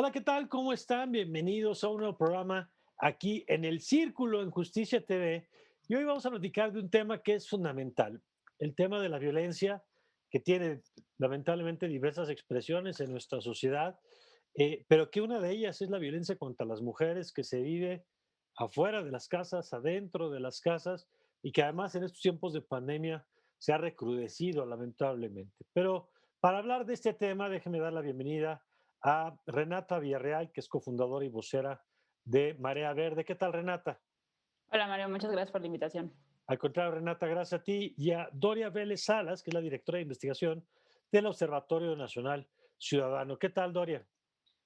Hola, ¿qué tal? ¿Cómo están? Bienvenidos a un nuevo programa aquí en El Círculo en Justicia TV. Y hoy vamos a platicar de un tema que es fundamental, el tema de la violencia que tiene lamentablemente diversas expresiones en nuestra sociedad, pero que una de ellas es la violencia contra las mujeres que se vive afuera de las casas, adentro de las casas y que además en estos tiempos de pandemia se ha recrudecido lamentablemente. Pero para hablar de este tema, déjeme dar la bienvenida a Renata Villarreal, que es cofundadora y vocera de Marea Verde. ¿Qué tal, Renata? Hola Mario, muchas gracias por la invitación. Al contrario, Renata, gracias a ti y a Doria Vélez Salas, que es la directora de investigación del Observatorio Nacional Ciudadano. ¿Qué tal, Doria?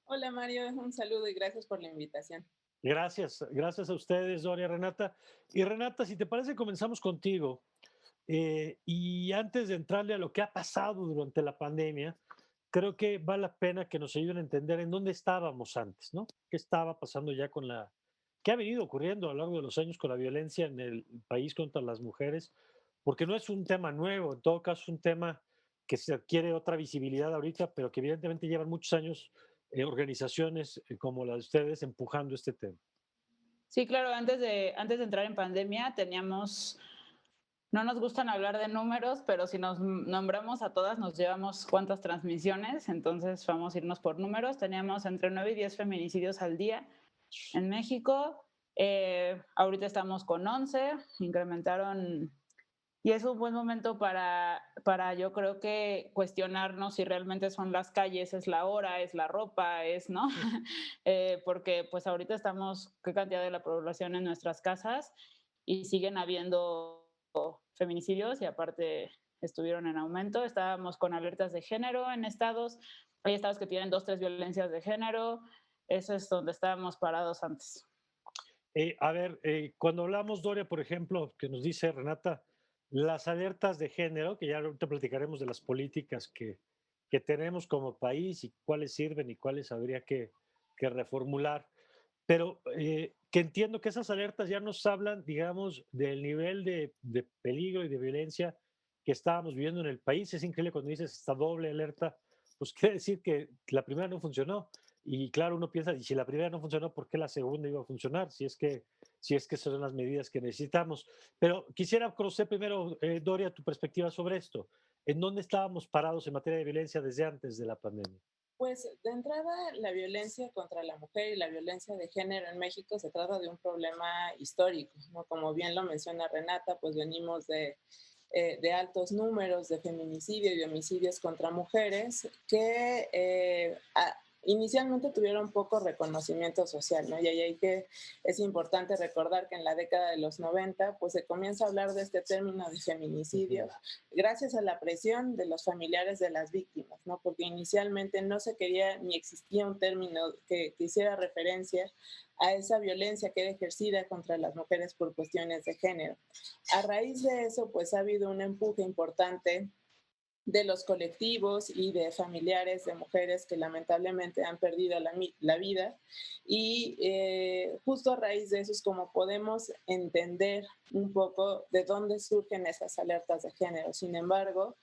Hola Mario, un saludo y gracias por la invitación. Gracias a ustedes, Doria, Renata. Y Renata, si te parece, comenzamos contigo. Y antes de entrarle a lo que ha pasado durante la pandemia, creo que vale la pena que nos ayuden a entender en dónde estábamos antes, ¿no? ¿Qué estaba pasando ya con qué ha venido ocurriendo a lo largo de los años con la violencia en el país contra las mujeres? Porque no es un tema nuevo, en todo caso es un tema que se adquiere otra visibilidad ahorita, pero que evidentemente llevan muchos años organizaciones como las de ustedes empujando este tema. Sí, claro, antes de entrar en pandemia teníamos, no nos gustan hablar de números, pero si nos nombramos a todas nos llevamos cuántas transmisiones, entonces vamos a irnos por números. Teníamos entre 9 y 10 feminicidios al día en México. Ahorita estamos con 11, incrementaron. Y es un buen momento para yo creo que cuestionarnos si realmente son las calles, es la hora, es la ropa, es, ¿no? Porque pues ahorita estamos, qué cantidad de la población en nuestras casas y siguen habiendo feminicidios y aparte estuvieron en aumento. Estábamos con alertas de género en estados, hay estados que tienen 2, 3 violencias de género, eso es donde estábamos parados antes. A ver, cuando hablamos, Doria, por ejemplo, que nos dice Renata, las alertas de género, que ya ahorita platicaremos de las políticas que tenemos como país y cuáles sirven y cuáles habría que reformular, pero que entiendo que esas alertas ya nos hablan, digamos, del nivel de peligro y de violencia que estábamos viviendo en el país. Es increíble cuando dices esta doble alerta, pues quiere decir que la primera no funcionó. Y claro, uno piensa, y si la primera no funcionó, ¿por qué la segunda iba a funcionar? Si es que esas son las medidas que necesitamos. Pero quisiera conocer primero, Doria, tu perspectiva sobre esto. ¿En dónde estábamos parados en materia de violencia desde antes de la pandemia? Pues de entrada, la violencia contra la mujer y la violencia de género en México se trata de un problema histórico, ¿no? Como bien lo menciona Renata, pues venimos de altos números de feminicidio y de homicidios contra mujeres que inicialmente tuvieron poco reconocimiento social, ¿no? Y ahí que es importante recordar que en la década de los 90, pues se comienza a hablar de este término de feminicidio gracias a la presión de los familiares de las víctimas, ¿no? Porque inicialmente no se quería ni existía un término que hiciera referencia a esa violencia que era ejercida contra las mujeres por cuestiones de género. A raíz de eso, pues ha habido un empuje importante de los colectivos y de familiares de mujeres que lamentablemente han perdido la vida. Y justo a raíz de eso es como podemos entender un poco de dónde surgen esas alertas de género. Sin embargo,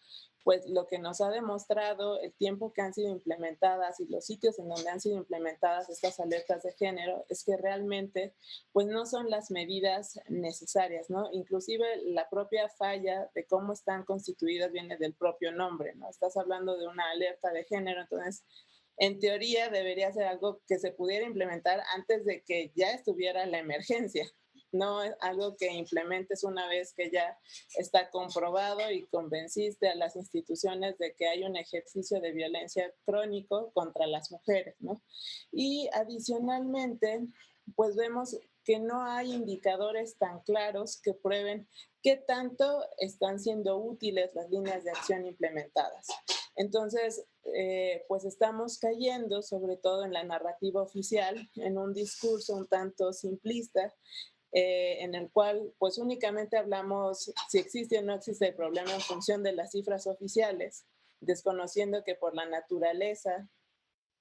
pues lo que nos ha demostrado el tiempo que han sido implementadas y los sitios en donde han sido implementadas estas alertas de género es que realmente pues no son las medidas necesarias, ¿no? Inclusive la propia falla de cómo están constituidas viene del propio nombre, ¿no? Estás hablando de una alerta de género, entonces en teoría debería ser algo que se pudiera implementar antes de que ya estuviera la emergencia, no es algo que implementes una vez que ya está comprobado y convenciste a las instituciones de que hay un ejercicio de violencia crónico contra las mujeres, ¿no? Y adicionalmente, pues vemos que no hay indicadores tan claros que prueben qué tanto están siendo útiles las líneas de acción implementadas. Entonces, pues estamos cayendo, sobre todo en la narrativa oficial, en un discurso un tanto simplista, en el cual pues únicamente hablamos si existe o no existe el problema en función de las cifras oficiales, desconociendo que por la naturaleza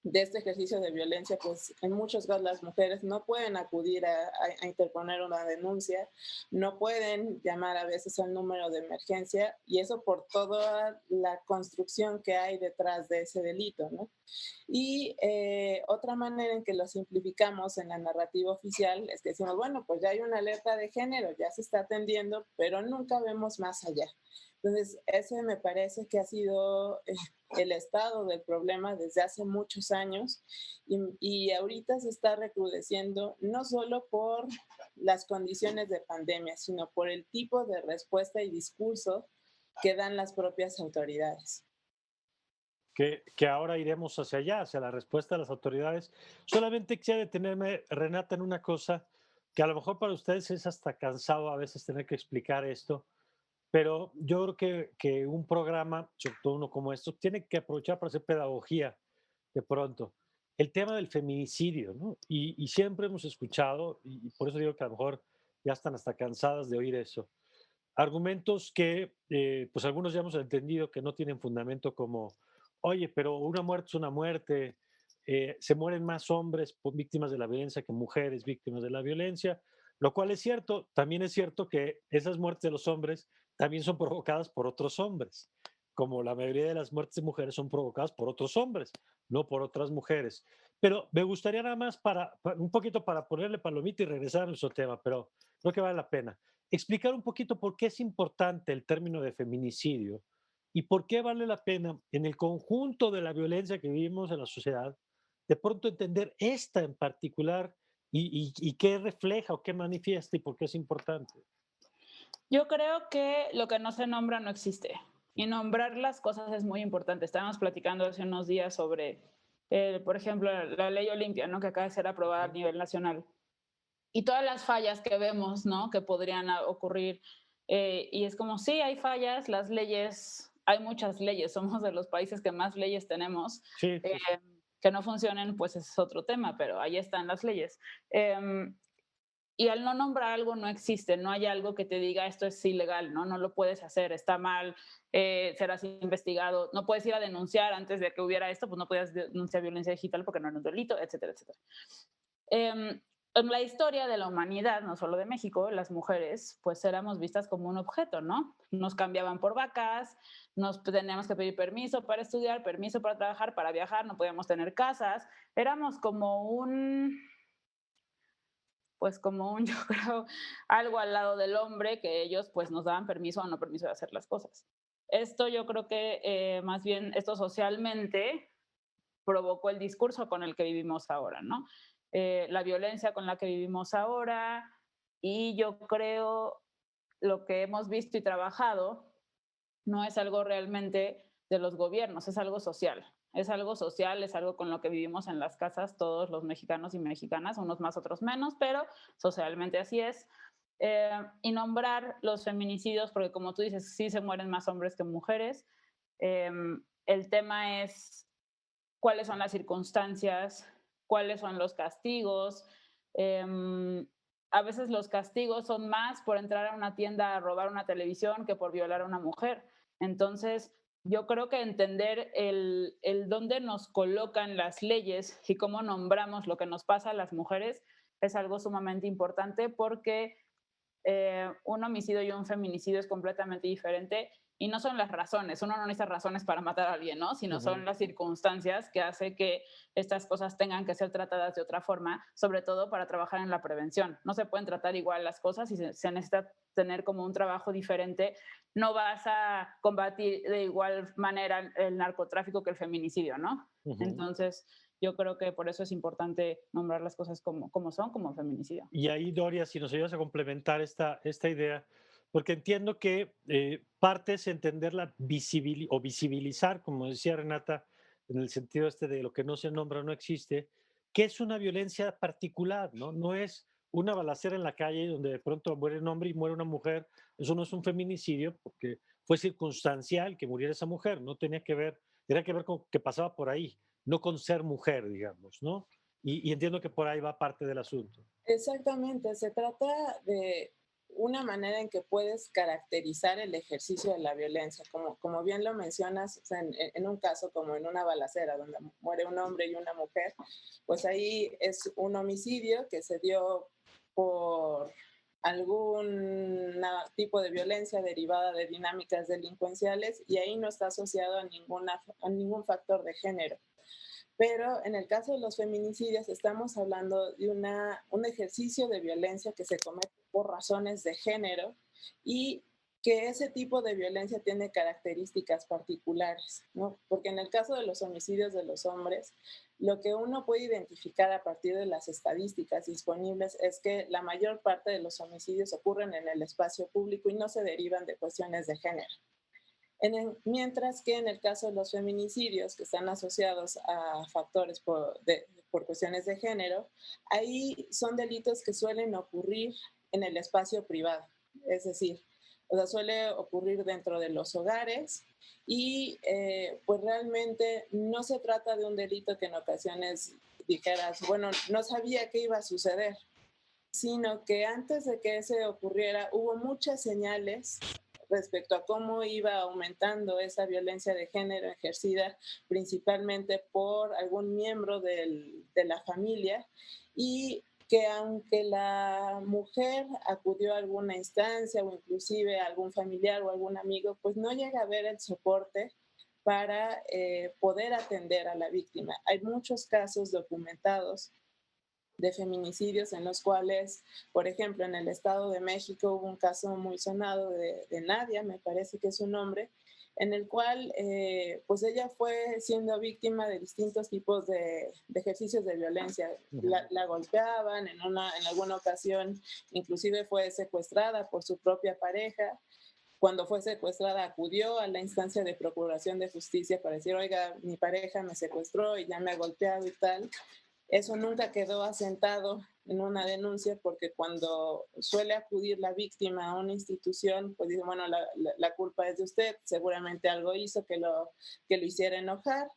de este ejercicio de violencia, pues en muchos casos las mujeres no pueden acudir a interponer una denuncia, no pueden llamar a veces al número de emergencia y eso por toda la construcción que hay detrás de ese delito, ¿no? Y otra manera en que lo simplificamos en la narrativa oficial es que decimos, bueno, pues ya hay una alerta de género, ya se está atendiendo, pero nunca vemos más allá. Entonces, ese me parece que ha sido el estado del problema desde hace muchos años y ahorita se está recrudeciendo no solo por las condiciones de pandemia, sino por el tipo de respuesta y discurso que dan las propias autoridades. Que ahora iremos hacia allá, hacia la respuesta de las autoridades. Solamente quisiera detenerme, Renata, en una cosa que a lo mejor para ustedes es hasta cansado a veces tener que explicar esto, pero yo creo que un programa, sobre todo uno como esto, tiene que aprovechar para hacer pedagogía de pronto. El tema del feminicidio, ¿no? Y siempre hemos escuchado, y por eso digo que a lo mejor ya están hasta cansadas de oír eso, argumentos que, pues algunos ya hemos entendido que no tienen fundamento como, oye, pero una muerte es una muerte, se mueren más hombres víctimas de la violencia que mujeres víctimas de la violencia, lo cual es cierto. También es cierto que esas muertes de los hombres también son provocadas por otros hombres, como la mayoría de las muertes de mujeres son provocadas por otros hombres, no por otras mujeres. Pero me gustaría nada más un poquito para ponerle palomita y regresar a nuestro tema, pero creo que vale la pena explicar un poquito por qué es importante el término de feminicidio y por qué vale la pena en el conjunto de la violencia que vivimos en la sociedad, de pronto entender esta en particular y qué refleja o qué manifiesta y por qué es importante. Yo creo que lo que no se nombra no existe. Y nombrar las cosas es muy importante. Estábamos platicando hace unos días sobre, por ejemplo, la ley Olimpia, ¿no? Que acaba de ser aprobada a nivel nacional. Y todas las fallas que vemos, ¿no? Que podrían ocurrir. Y es como, sí, hay fallas, las leyes, hay muchas leyes, somos de los países que más leyes tenemos. Sí, Eh, sí, sí. que no funcionen, pues es otro tema, pero ahí están las leyes. Y al no nombrar algo no existe, no hay algo que te diga esto es ilegal, no lo puedes hacer, está mal, serás investigado, no puedes ir a denunciar antes de que hubiera esto, pues no podías denunciar violencia digital porque no era un delito, etcétera, etcétera. En la historia de la humanidad, no solo de México, las mujeres pues éramos vistas como un objeto, ¿no? Nos cambiaban por vacas, nos teníamos que pedir permiso para estudiar, permiso para trabajar, para viajar, no podíamos tener casas, éramos como pues como un, yo creo, algo al lado del hombre que ellos pues nos daban permiso o no permiso de hacer las cosas. Esto yo creo que más bien esto socialmente provocó el discurso con el que vivimos ahora, ¿no? La violencia con la que vivimos ahora y yo creo lo que hemos visto y trabajado no es algo realmente de los gobiernos, es algo social. Es algo social, es algo con lo que vivimos en las casas todos los mexicanos y mexicanas, unos más, otros menos, pero socialmente así es. Y nombrar los feminicidios, porque como tú dices, sí se mueren más hombres que mujeres. Eh, el tema es cuáles son las circunstancias, cuáles son los castigos. A veces los castigos son más por entrar a una tienda a robar una televisión que por violar a una mujer. Entonces, yo creo que entender el dónde nos colocan las leyes y cómo nombramos lo que nos pasa a las mujeres es algo sumamente importante porque un homicidio y un feminicidio es completamente diferente y no son las razones, uno no necesita razones para matar a alguien, ¿no? Sino son las circunstancias que hace que estas cosas tengan que ser tratadas de otra forma, sobre todo para trabajar en la prevención. No se pueden tratar igual las cosas y se necesita tener como un trabajo diferente. No vas a combatir de igual manera el narcotráfico que el feminicidio, ¿no? Entonces, yo creo que por eso es importante nombrar las cosas como son, como feminicidio. Y ahí, Doria, si nos ayudas a complementar esta idea, porque entiendo que parte es entenderla o visibilizar, como decía Renata, en el sentido este de lo que no se nombra no existe, que es una violencia particular, ¿no? No es una balacera en la calle donde de pronto muere un hombre y muere una mujer, eso no es un feminicidio porque fue circunstancial que muriera esa mujer, no tenía que ver con que pasaba por ahí, no con ser mujer, digamos, ¿no? Y entiendo que por ahí va parte del asunto. Exactamente, se trata de una manera en que puedes caracterizar el ejercicio de la violencia. Como bien lo mencionas, o sea, en un caso como en una balacera donde muere un hombre y una mujer, pues ahí es un homicidio que se dio por algún tipo de violencia derivada de dinámicas delincuenciales y ahí no está asociado a ningún factor de género. Pero en el caso de los feminicidios estamos hablando de un ejercicio de violencia que se comete por razones de género y que ese tipo de violencia tiene características particulares, ¿no? Porque en el caso de los homicidios de los hombres, lo que uno puede identificar a partir de las estadísticas disponibles es que la mayor parte de los homicidios ocurren en el espacio público y no se derivan de cuestiones de género. Mientras que en el caso de los feminicidios que están asociados a factores por cuestiones de género, ahí son delitos que suelen ocurrir en el espacio privado. Es decir, o sea, suele ocurrir dentro de los hogares y pues realmente no se trata de un delito que en ocasiones dijeras, bueno, no sabía qué iba a suceder, sino que antes de que eso ocurriera hubo muchas señales respecto a cómo iba aumentando esa violencia de género ejercida principalmente por algún miembro de la familia y que aunque la mujer acudió a alguna instancia o inclusive a algún familiar o algún amigo, pues no llega a ver el soporte para poder atender a la víctima. Hay muchos casos documentados de feminicidios en los cuales, por ejemplo, en el Estado de México hubo un caso muy sonado de Nadia, me parece que es su nombre, en el cual pues ella fue siendo víctima de distintos tipos de ejercicios de violencia. La golpeaban, en alguna ocasión inclusive fue secuestrada por su propia pareja. Cuando fue secuestrada acudió a la instancia de procuración de justicia para decir, oiga, mi pareja me secuestró y ya me ha golpeado y tal. Eso nunca quedó asentado en una denuncia porque cuando suele acudir la víctima a una institución, pues dice, bueno, la culpa es de usted, seguramente algo hizo que lo hiciera enojar.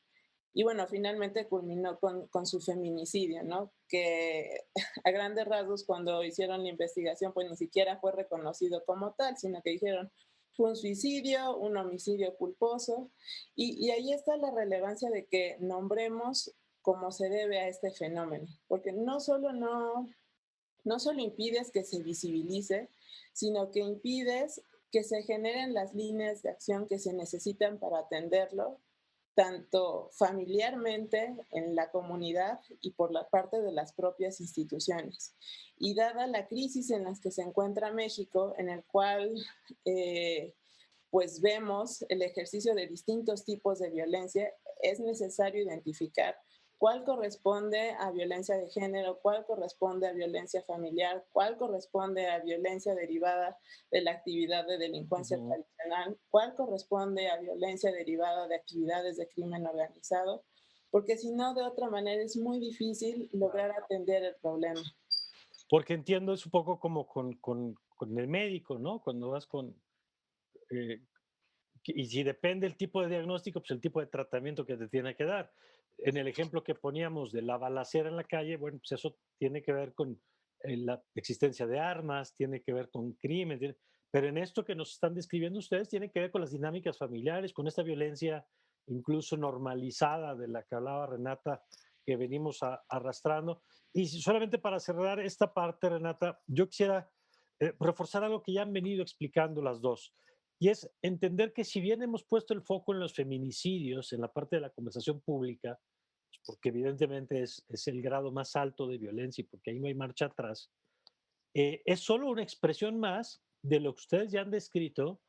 Y bueno, finalmente culminó con su feminicidio, ¿no? Que a grandes rasgos cuando hicieron la investigación, pues ni siquiera fue reconocido como tal, sino que dijeron, fue un suicidio, un homicidio culposo. Y ahí está la relevancia de que nombremos cómo se debe a este fenómeno, porque no solo impides que se visibilice, sino que impides que se generen las líneas de acción que se necesitan para atenderlo, tanto familiarmente en la comunidad y por la parte de las propias instituciones. Y dada la crisis en la que se encuentra México, en el cual pues vemos el ejercicio de distintos tipos de violencia, es necesario identificar cuál corresponde a violencia de género, cuál corresponde a violencia familiar, cuál corresponde a violencia derivada de la actividad de delincuencia tradicional, cuál corresponde a violencia derivada de actividades de crimen organizado, porque si no, de otra manera es muy difícil lograr atender el problema. Porque entiendo, es un poco como con el médico, ¿no? Cuando vas eh, y si depende el tipo de diagnóstico, pues el tipo de tratamiento que te tiene que dar. En el ejemplo que poníamos de la balacera en la calle, bueno, pues eso tiene que ver con la existencia de armas, tiene que ver con crimen, pero en esto que nos están describiendo ustedes tiene que ver con las dinámicas familiares, con esta violencia incluso normalizada de la que hablaba Renata, que venimos arrastrando. Y solamente para cerrar esta parte, Renata, yo quisiera reforzar algo que ya han venido explicando las dos. Y es entender que si bien hemos puesto el foco en los feminicidios, en la parte de la conversación pública, pues porque evidentemente es el grado más alto de violencia y porque ahí no hay marcha atrás, es solo una expresión más de lo que ustedes ya han descrito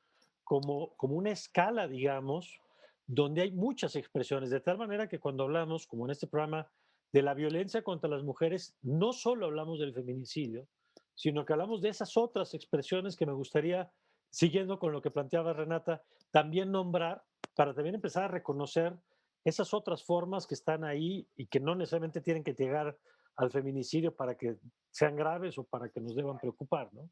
como una escala, digamos, donde hay muchas expresiones, de tal manera que cuando hablamos, como en este programa, de la violencia contra las mujeres, no solo hablamos del feminicidio, sino que hablamos de esas otras expresiones que me gustaría, siguiendo con lo que planteaba Renata, también nombrar para también empezar a reconocer esas otras formas que están ahí y que no necesariamente tienen que llegar al feminicidio para que sean graves o para que nos deban preocupar, ¿no?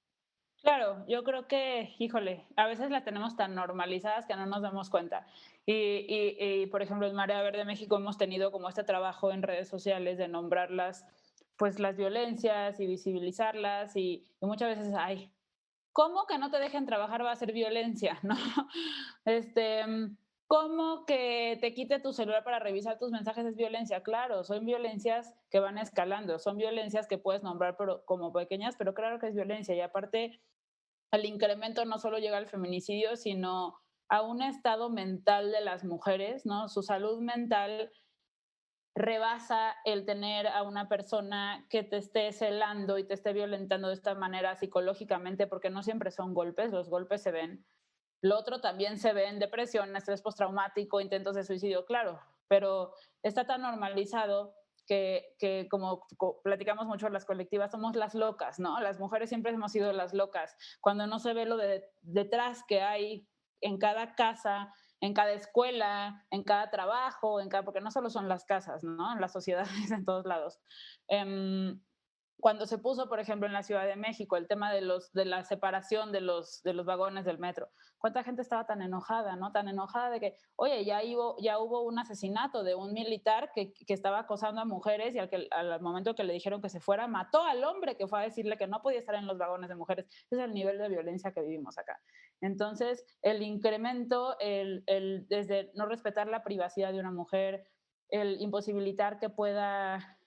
Claro, yo creo que, híjole, a veces las tenemos tan normalizadas que no nos damos cuenta. Por ejemplo, en Marea Verde México hemos tenido como este trabajo en redes sociales de nombrarlas, pues las violencias y visibilizarlas y muchas veces, ay, ¿Cómo que no te dejen trabajar va a ser violencia? ¿No? Este, ¿cómo que te quite tu celular para revisar tus mensajes es violencia? Claro, son violencias que van escalando, son violencias que puedes nombrar como pequeñas, pero claro que es violencia. Y aparte, el incremento no solo llega al feminicidio, sino a un estado mental de las mujeres, ¿no? Su salud mental rebasa el tener a una persona que te esté celando y te esté violentando de esta manera psicológicamente, porque no siempre son golpes, los golpes se ven. Lo otro también se ve en depresión, estrés postraumático, intentos de suicidio, claro, pero está tan normalizado que como platicamos mucho en las colectivas, somos las locas, ¿no? Las mujeres siempre hemos sido las locas, cuando no se ve lo detrás que hay en cada casa, en cada escuela, en cada trabajo, porque no solo son las casas, ¿no? En las sociedades, en todos lados. Cuando se puso, por ejemplo, en la Ciudad de México, el tema de la separación de los vagones del metro, ¿cuánta gente estaba tan enojada, no? Tan enojada de que, oye, ya hubo un asesinato de un militar que estaba acosando a mujeres y al momento que le dijeron que se fuera, mató al hombre que fue a decirle que no podía estar en los vagones de mujeres. Ese es el nivel de violencia que vivimos acá. Entonces, el incremento, desde no respetar la privacidad de una mujer, el imposibilitar que pueda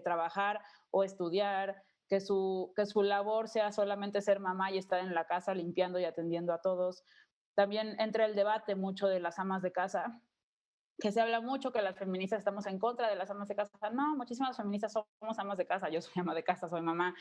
trabajar o estudiar, que su labor sea solamente ser mamá y estar en la casa limpiando y atendiendo a todos. También entra el debate mucho de las amas de casa, que se habla mucho que las feministas estamos en contra de las amas de casa. No, muchísimas feministas somos amas de casa. Yo soy ama de casa, soy mamá.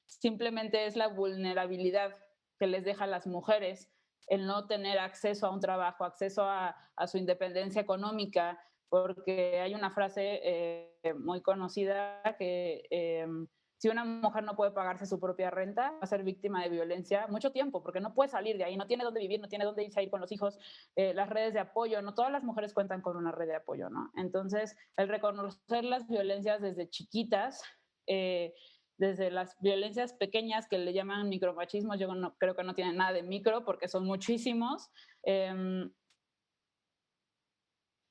Simplemente es la vulnerabilidad que les deja a las mujeres el no tener acceso a un trabajo, acceso a su independencia económica, porque hay una frase muy conocida que si una mujer no puede pagarse su propia renta, va a ser víctima de violencia mucho tiempo, porque no puede salir de ahí, no tiene dónde vivir, no tiene dónde irse a ir con los hijos, las redes de apoyo, no todas las mujeres cuentan con una red de apoyo, ¿no? Entonces, el reconocer las violencias desde chiquitas, desde las violencias pequeñas que le llaman micromachismos, yo no, creo que no tienen nada de micro porque son muchísimos,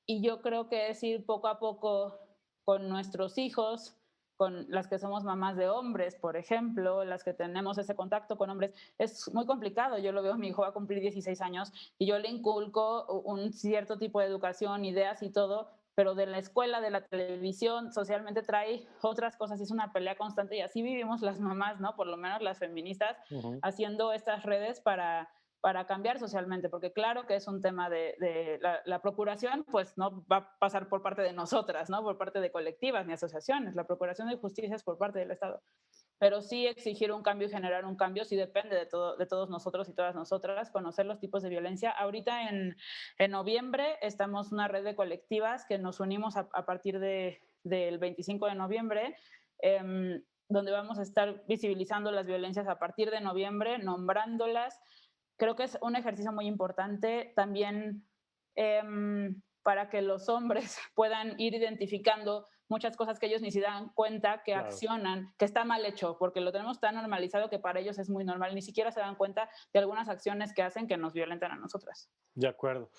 y yo creo que es ir poco a poco con nuestros hijos, con las que somos mamás de hombres, por ejemplo, las que tenemos ese contacto con hombres, es muy complicado. Yo lo veo, mi hijo va a cumplir 16 años y yo le inculco un cierto tipo de educación, ideas y todo, pero de la escuela, de la televisión, socialmente trae otras cosas, es una pelea constante y así vivimos las mamás, ¿no? Por lo menos las feministas, haciendo estas redes para cambiar socialmente, porque claro que es un tema de la procuración, pues no va a pasar por parte de nosotras, ¿no? Por parte de colectivas ni asociaciones. La procuración de justicia es por parte del Estado. Pero sí exigir un cambio y generar un cambio sí depende de todos nosotros y todas nosotras, conocer los tipos de violencia. Ahorita en noviembre estamos una red de colectivas que nos unimos a partir del 25 de noviembre, donde vamos a estar visibilizando las violencias a partir de noviembre, nombrándolas. Creo que es un ejercicio muy importante también para que los hombres puedan ir identificando muchas cosas que ellos ni se dan cuenta que Claro. accionan, que está mal hecho, porque lo tenemos tan normalizado que para ellos es muy normal, ni siquiera se dan cuenta de algunas acciones que hacen que nos violentan a nosotras. De acuerdo.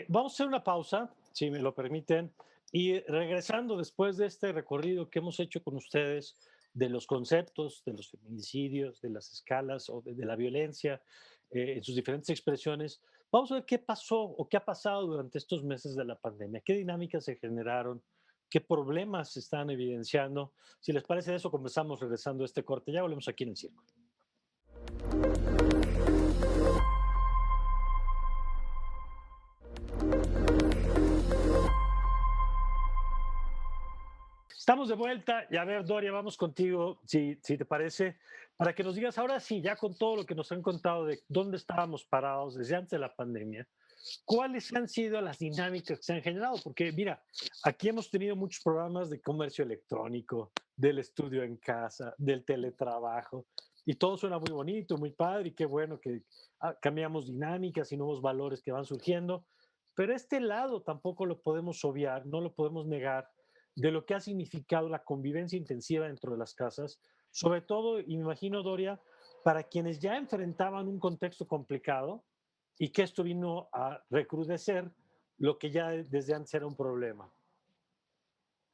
Vamos a hacer una pausa, si me lo permiten, y regresando después de este recorrido que hemos hecho con ustedes de los conceptos, de los feminicidios, de las escalas o de la violencia en sus diferentes expresiones, vamos a ver qué pasó o qué ha pasado durante estos meses de la pandemia, qué dinámicas se generaron, qué problemas se están evidenciando. Si les parece eso, comenzamos regresando a este corte. Ya volvemos aquí en el circo. Estamos de vuelta y a ver, Doria, vamos contigo, si te parece, para que nos digas ahora sí, ya con todo lo que nos han contado de dónde estábamos parados desde antes de la pandemia, ¿cuáles han sido las dinámicas que se han generado? Porque mira, aquí hemos tenido muchos programas de comercio electrónico, del estudio en casa, del teletrabajo, y todo suena muy bonito, muy padre, y qué bueno que cambiamos dinámicas y nuevos valores que van surgiendo, pero este lado tampoco lo podemos obviar, no lo podemos negar de lo que ha significado la convivencia intensiva dentro de las casas, sobre todo, y me imagino, Doria, para quienes ya enfrentaban un contexto complicado y que esto vino a recrudecer lo que ya desde antes era un problema.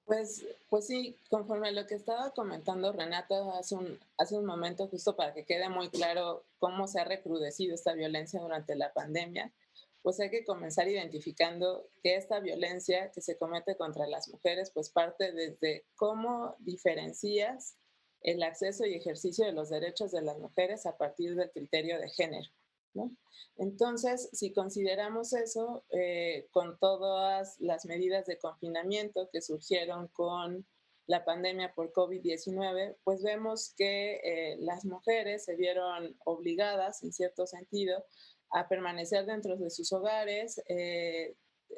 Pues sí, conforme a lo que estaba comentando Renata hace un momento, justo para que quede muy claro cómo se ha recrudecido esta violencia durante la pandemia, pues hay que comenzar identificando que esta violencia que se comete contra las mujeres, pues parte desde cómo diferencias el acceso y ejercicio de los derechos de las mujeres a partir del criterio de género, ¿no? Entonces, si consideramos eso, con todas las medidas de confinamiento que surgieron con la pandemia por COVID-19, pues vemos que las mujeres se vieron obligadas, en cierto sentido, a permanecer dentro de sus hogares.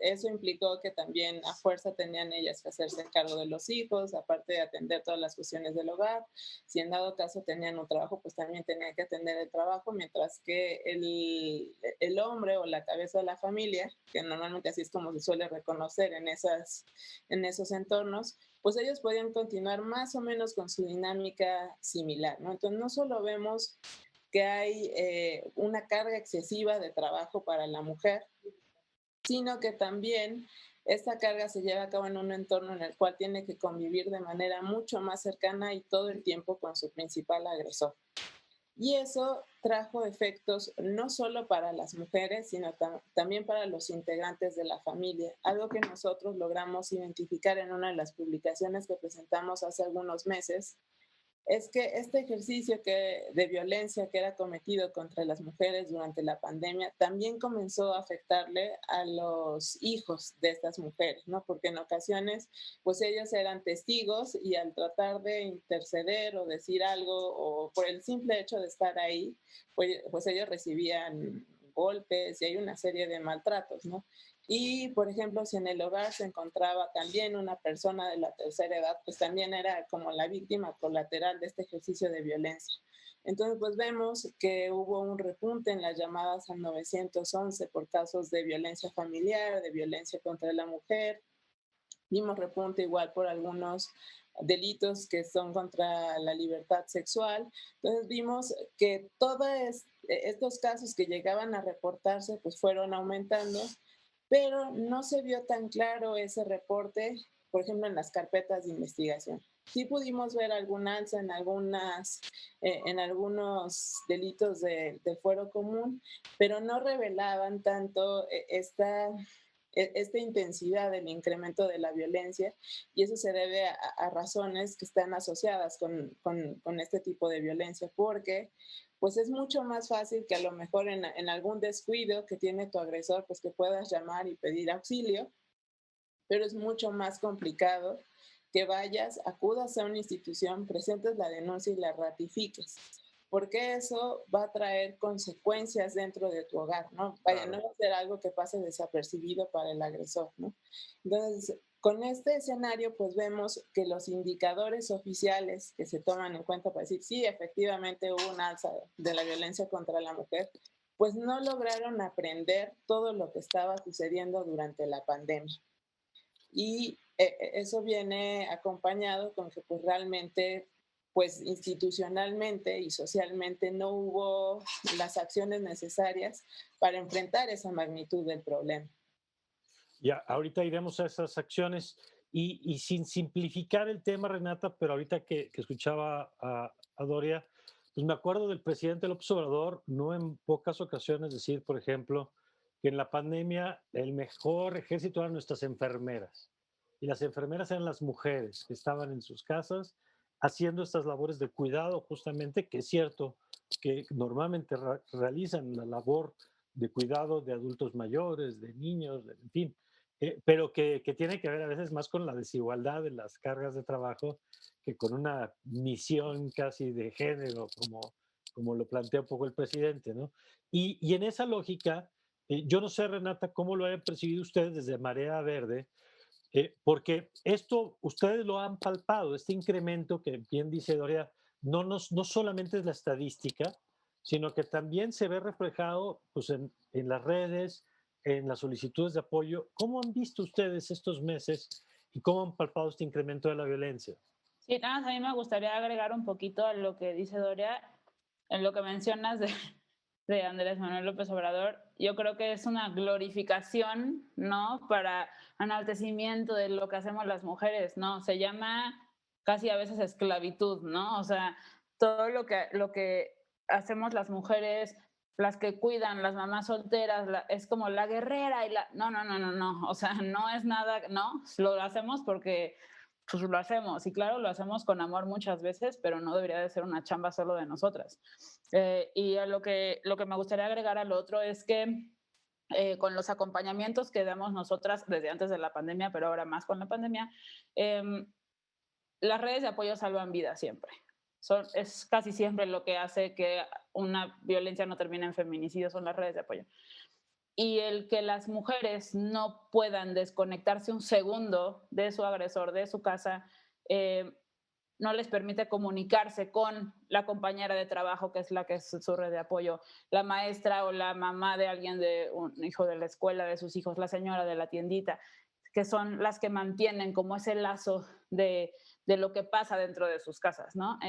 Eso implicó que también a fuerza tenían ellas que hacerse cargo de los hijos, aparte de atender todas las cuestiones del hogar. Si en dado caso tenían un trabajo, pues también tenían que atender el trabajo, mientras que el hombre o la cabeza de la familia, que normalmente así es como se suele reconocer en esos entornos, pues ellos podían continuar más o menos con su dinámica similar, ¿no? Entonces no solo vemos que hay una carga excesiva de trabajo para la mujer, sino que también esta carga se lleva a cabo en un entorno en el cual tiene que convivir de manera mucho más cercana y todo el tiempo con su principal agresor. Y eso trajo efectos no solo para las mujeres, sino también para los integrantes de la familia, algo que nosotros logramos identificar en una de las publicaciones que presentamos hace algunos meses, es que este ejercicio de violencia que era cometido contra las mujeres durante la pandemia también comenzó a afectarle a los hijos de estas mujeres, ¿no? Porque en ocasiones, pues ellos eran testigos y al tratar de interceder o decir algo, o por el simple hecho de estar ahí, pues ellos recibían golpes y hay una serie de maltratos, ¿no? Y, por ejemplo, si en el hogar se encontraba también una persona de la tercera edad, pues también era como la víctima colateral de este ejercicio de violencia. Entonces, pues vemos que hubo un repunte en las llamadas al 911 por casos de violencia familiar, de violencia contra la mujer. Vimos repunte igual por algunos delitos que son contra la libertad sexual. Entonces vimos que todos estos casos que llegaban a reportarse pues fueron aumentando, pero no se vio tan claro ese reporte, por ejemplo, en las carpetas de investigación. Sí pudimos ver algún alza en algunos delitos de fuero común, pero no revelaban tanto esta intensidad del incremento de la violencia, y eso se debe a razones que están asociadas con este tipo de violencia, porque pues es mucho más fácil que a lo mejor en algún descuido que tiene tu agresor, pues que puedas llamar y pedir auxilio, pero es mucho más complicado que vayas, acudas a una institución, presentes la denuncia y la ratifiques, porque eso va a traer consecuencias dentro de tu hogar, ¿no? Vaya, no Claro. va a ser algo que pase desapercibido para el agresor, ¿no? Entonces, con este escenario, pues vemos que los indicadores oficiales que se toman en cuenta para decir, sí, efectivamente hubo un alza de la violencia contra la mujer, pues no lograron aprender todo lo que estaba sucediendo durante la pandemia. Y eso viene acompañado con que pues realmente, pues institucionalmente y socialmente no hubo las acciones necesarias para enfrentar esa magnitud del problema. Ya, ahorita iremos a esas acciones y sin simplificar el tema, Renata, pero ahorita que escuchaba a Doria, pues me acuerdo del presidente López Obrador, no en pocas ocasiones decir, por ejemplo, que en la pandemia el mejor ejército eran nuestras enfermeras. Y las enfermeras eran las mujeres que estaban en sus casas haciendo estas labores de cuidado, justamente, que es cierto que normalmente realizan la labor de cuidado de adultos mayores, de niños, en fin, pero que tiene que ver a veces más con la desigualdad de las cargas de trabajo que con una misión casi de género, como lo plantea un poco el presidente, ¿no? Y en esa lógica, yo no sé, Renata, cómo lo hayan percibido ustedes desde Marea Verde, porque esto ustedes lo han palpado, este incremento que bien dice Doria, no solamente es la estadística, sino que también se ve reflejado pues, en las redes, en las solicitudes de apoyo. ¿Cómo han visto ustedes estos meses y cómo han palpado este incremento de la violencia? Sí, nada más a mí me gustaría agregar un poquito a lo que dice Doria, en lo que mencionas de Andrés Manuel López Obrador, yo creo que es una glorificación, ¿no? Para enaltecimiento de lo que hacemos las mujeres, ¿no? Se llama casi a veces esclavitud, ¿no? O sea, todo lo que hacemos las mujeres, las que cuidan, las mamás solteras, es como la guerrera y la... No, no, no, no, no. O sea, no es nada, no, lo hacemos porque pues lo hacemos. Y claro, lo hacemos con amor muchas veces, pero no debería de ser una chamba solo de nosotras. Y a lo que me gustaría agregar al otro es que con los acompañamientos que damos nosotras desde antes de la pandemia, pero ahora más con la pandemia, eh, las redes de apoyo salvan vidas siempre. Es casi siempre lo que hace que una violencia no termine en feminicidio, son las redes de apoyo. Y el que las mujeres no puedan desconectarse un segundo de su agresor, de su casa, eh, no les permite comunicarse con la compañera de trabajo, que es la que es su red de apoyo, la maestra o la mamá de alguien, de un hijo de la escuela, de sus hijos, la señora de la tiendita, que son las que mantienen como ese lazo de lo que pasa dentro de sus casas, ¿no?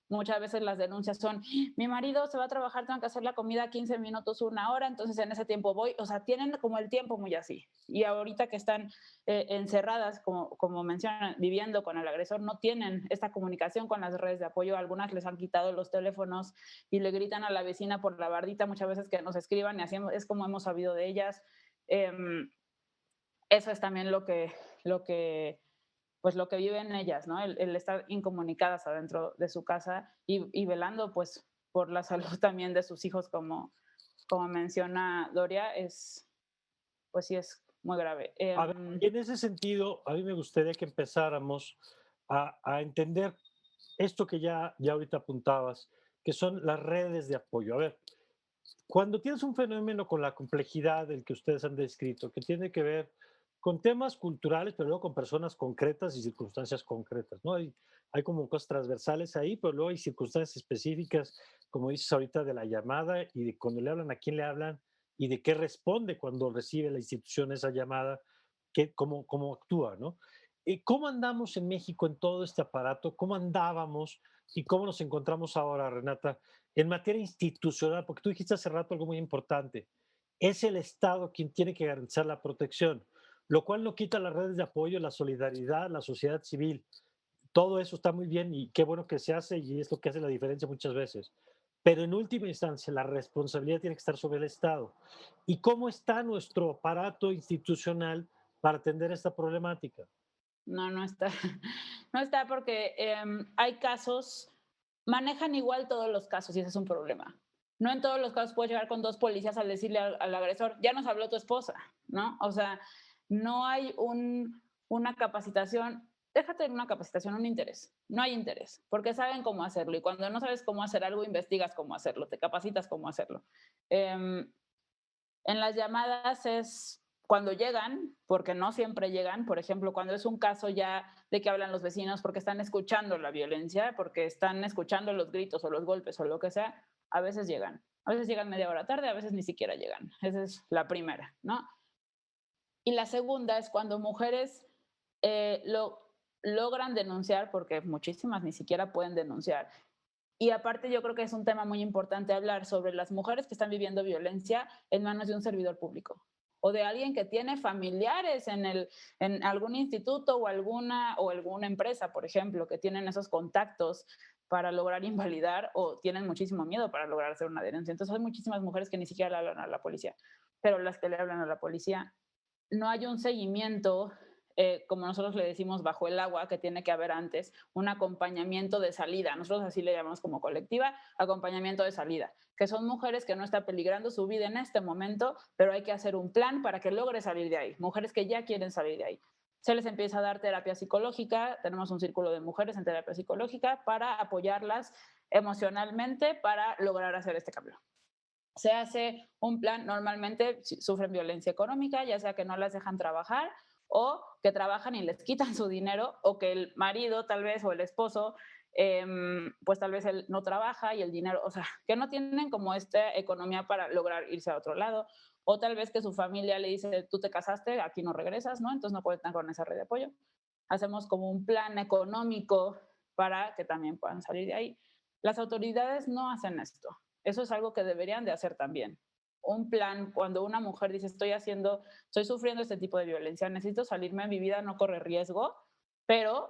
Muchas veces las denuncias son, mi marido se va a trabajar, tengo que hacer la comida 15 minutos, una hora, entonces en ese tiempo voy, o sea, tienen como el tiempo muy así. Y ahorita que están encerradas, como mencionan, viviendo con el agresor, no tienen esta comunicación con las redes de apoyo. Algunas les han quitado los teléfonos y le gritan a la vecina por la bardita muchas veces que nos escriban y así es como hemos sabido de ellas. Eh, Eso es también pues lo que viven ellas, ¿no? El estar incomunicadas adentro de su casa y velando pues por la salud también de sus hijos, como menciona Doria, pues sí es muy grave. A ver, y en ese sentido, a mí me gustaría que empezáramos a entender esto que ya ahorita apuntabas, que son las redes de apoyo. A ver, cuando tienes un fenómeno con la complejidad del que ustedes han descrito, que tiene que ver con temas culturales, pero luego con personas concretas y circunstancias concretas, ¿no? Hay como cosas transversales ahí, pero luego hay circunstancias específicas, como dices ahorita, de la llamada y de cuando le hablan, a quién le hablan y de qué responde cuando recibe la institución esa llamada, cómo actúa, ¿no? ¿Cómo andamos en México en todo este aparato? ¿Cómo andábamos y cómo nos encontramos ahora, Renata? En materia institucional, porque tú dijiste hace rato algo muy importante, es el Estado quien tiene que garantizar la protección, lo cual no quita las redes de apoyo, la solidaridad, la sociedad civil. Todo eso está muy bien y qué bueno que se hace y es lo que hace la diferencia muchas veces. Pero en última instancia, la responsabilidad tiene que estar sobre el Estado. ¿Y cómo está nuestro aparato institucional para atender esta problemática? No, no está. No está porque hay casos, manejan igual todos los casos y ese es un problema. No en todos los casos puedes llegar con dos policías al decirle al agresor, ya nos habló tu esposa, ¿no? O sea, no hay una capacitación, déjate en una capacitación, un interés. No hay interés, porque saben cómo hacerlo. Y cuando no sabes cómo hacer algo, investigas cómo hacerlo, te capacitas cómo hacerlo. En las llamadas es cuando llegan, porque no siempre llegan, por ejemplo, cuando es un caso ya de que hablan los vecinos porque están escuchando la violencia, porque están escuchando los gritos o los golpes o lo que sea, a veces llegan. A veces llegan media hora tarde, a veces ni siquiera llegan. Esa es la primera, ¿no? Y la segunda es cuando mujeres lo logran denunciar, porque muchísimas ni siquiera pueden denunciar. Y aparte yo creo que es un tema muy importante hablar sobre las mujeres que están viviendo violencia en manos de un servidor público o de alguien que tiene familiares en algún instituto o alguna empresa, por ejemplo, que tienen esos contactos para lograr invalidar o tienen muchísimo miedo para lograr hacer una denuncia. Entonces hay muchísimas mujeres que ni siquiera le hablan a la policía, pero las que le hablan a la policía no hay un seguimiento, como nosotros le decimos, bajo el agua, que tiene que haber antes, un acompañamiento de salida. Nosotros así le llamamos como colectiva, acompañamiento de salida, que son mujeres que no están peligrando su vida en este momento, pero hay que hacer un plan para que logre salir de ahí. Mujeres que ya quieren salir de ahí. Se les empieza a dar terapia psicológica, tenemos un círculo de mujeres en terapia psicológica para apoyarlas emocionalmente para lograr hacer este cambio. Se hace un plan, normalmente sufren violencia económica, ya sea que no las dejan trabajar o que trabajan y les quitan su dinero o que el marido tal vez o el esposo pues tal vez él no trabaja y el dinero, o sea, que no tienen como esta economía para lograr irse a otro lado o tal vez que su familia le dice, tú te casaste, aquí no regresas, ¿no? Entonces no cuentan con esa red de apoyo. Hacemos como un plan económico para que también puedan salir de ahí. Las autoridades no hacen esto. Eso es algo que deberían de hacer también. Un plan, cuando una mujer dice, estoy sufriendo este tipo de violencia, necesito salirme, mi vida no corre riesgo, pero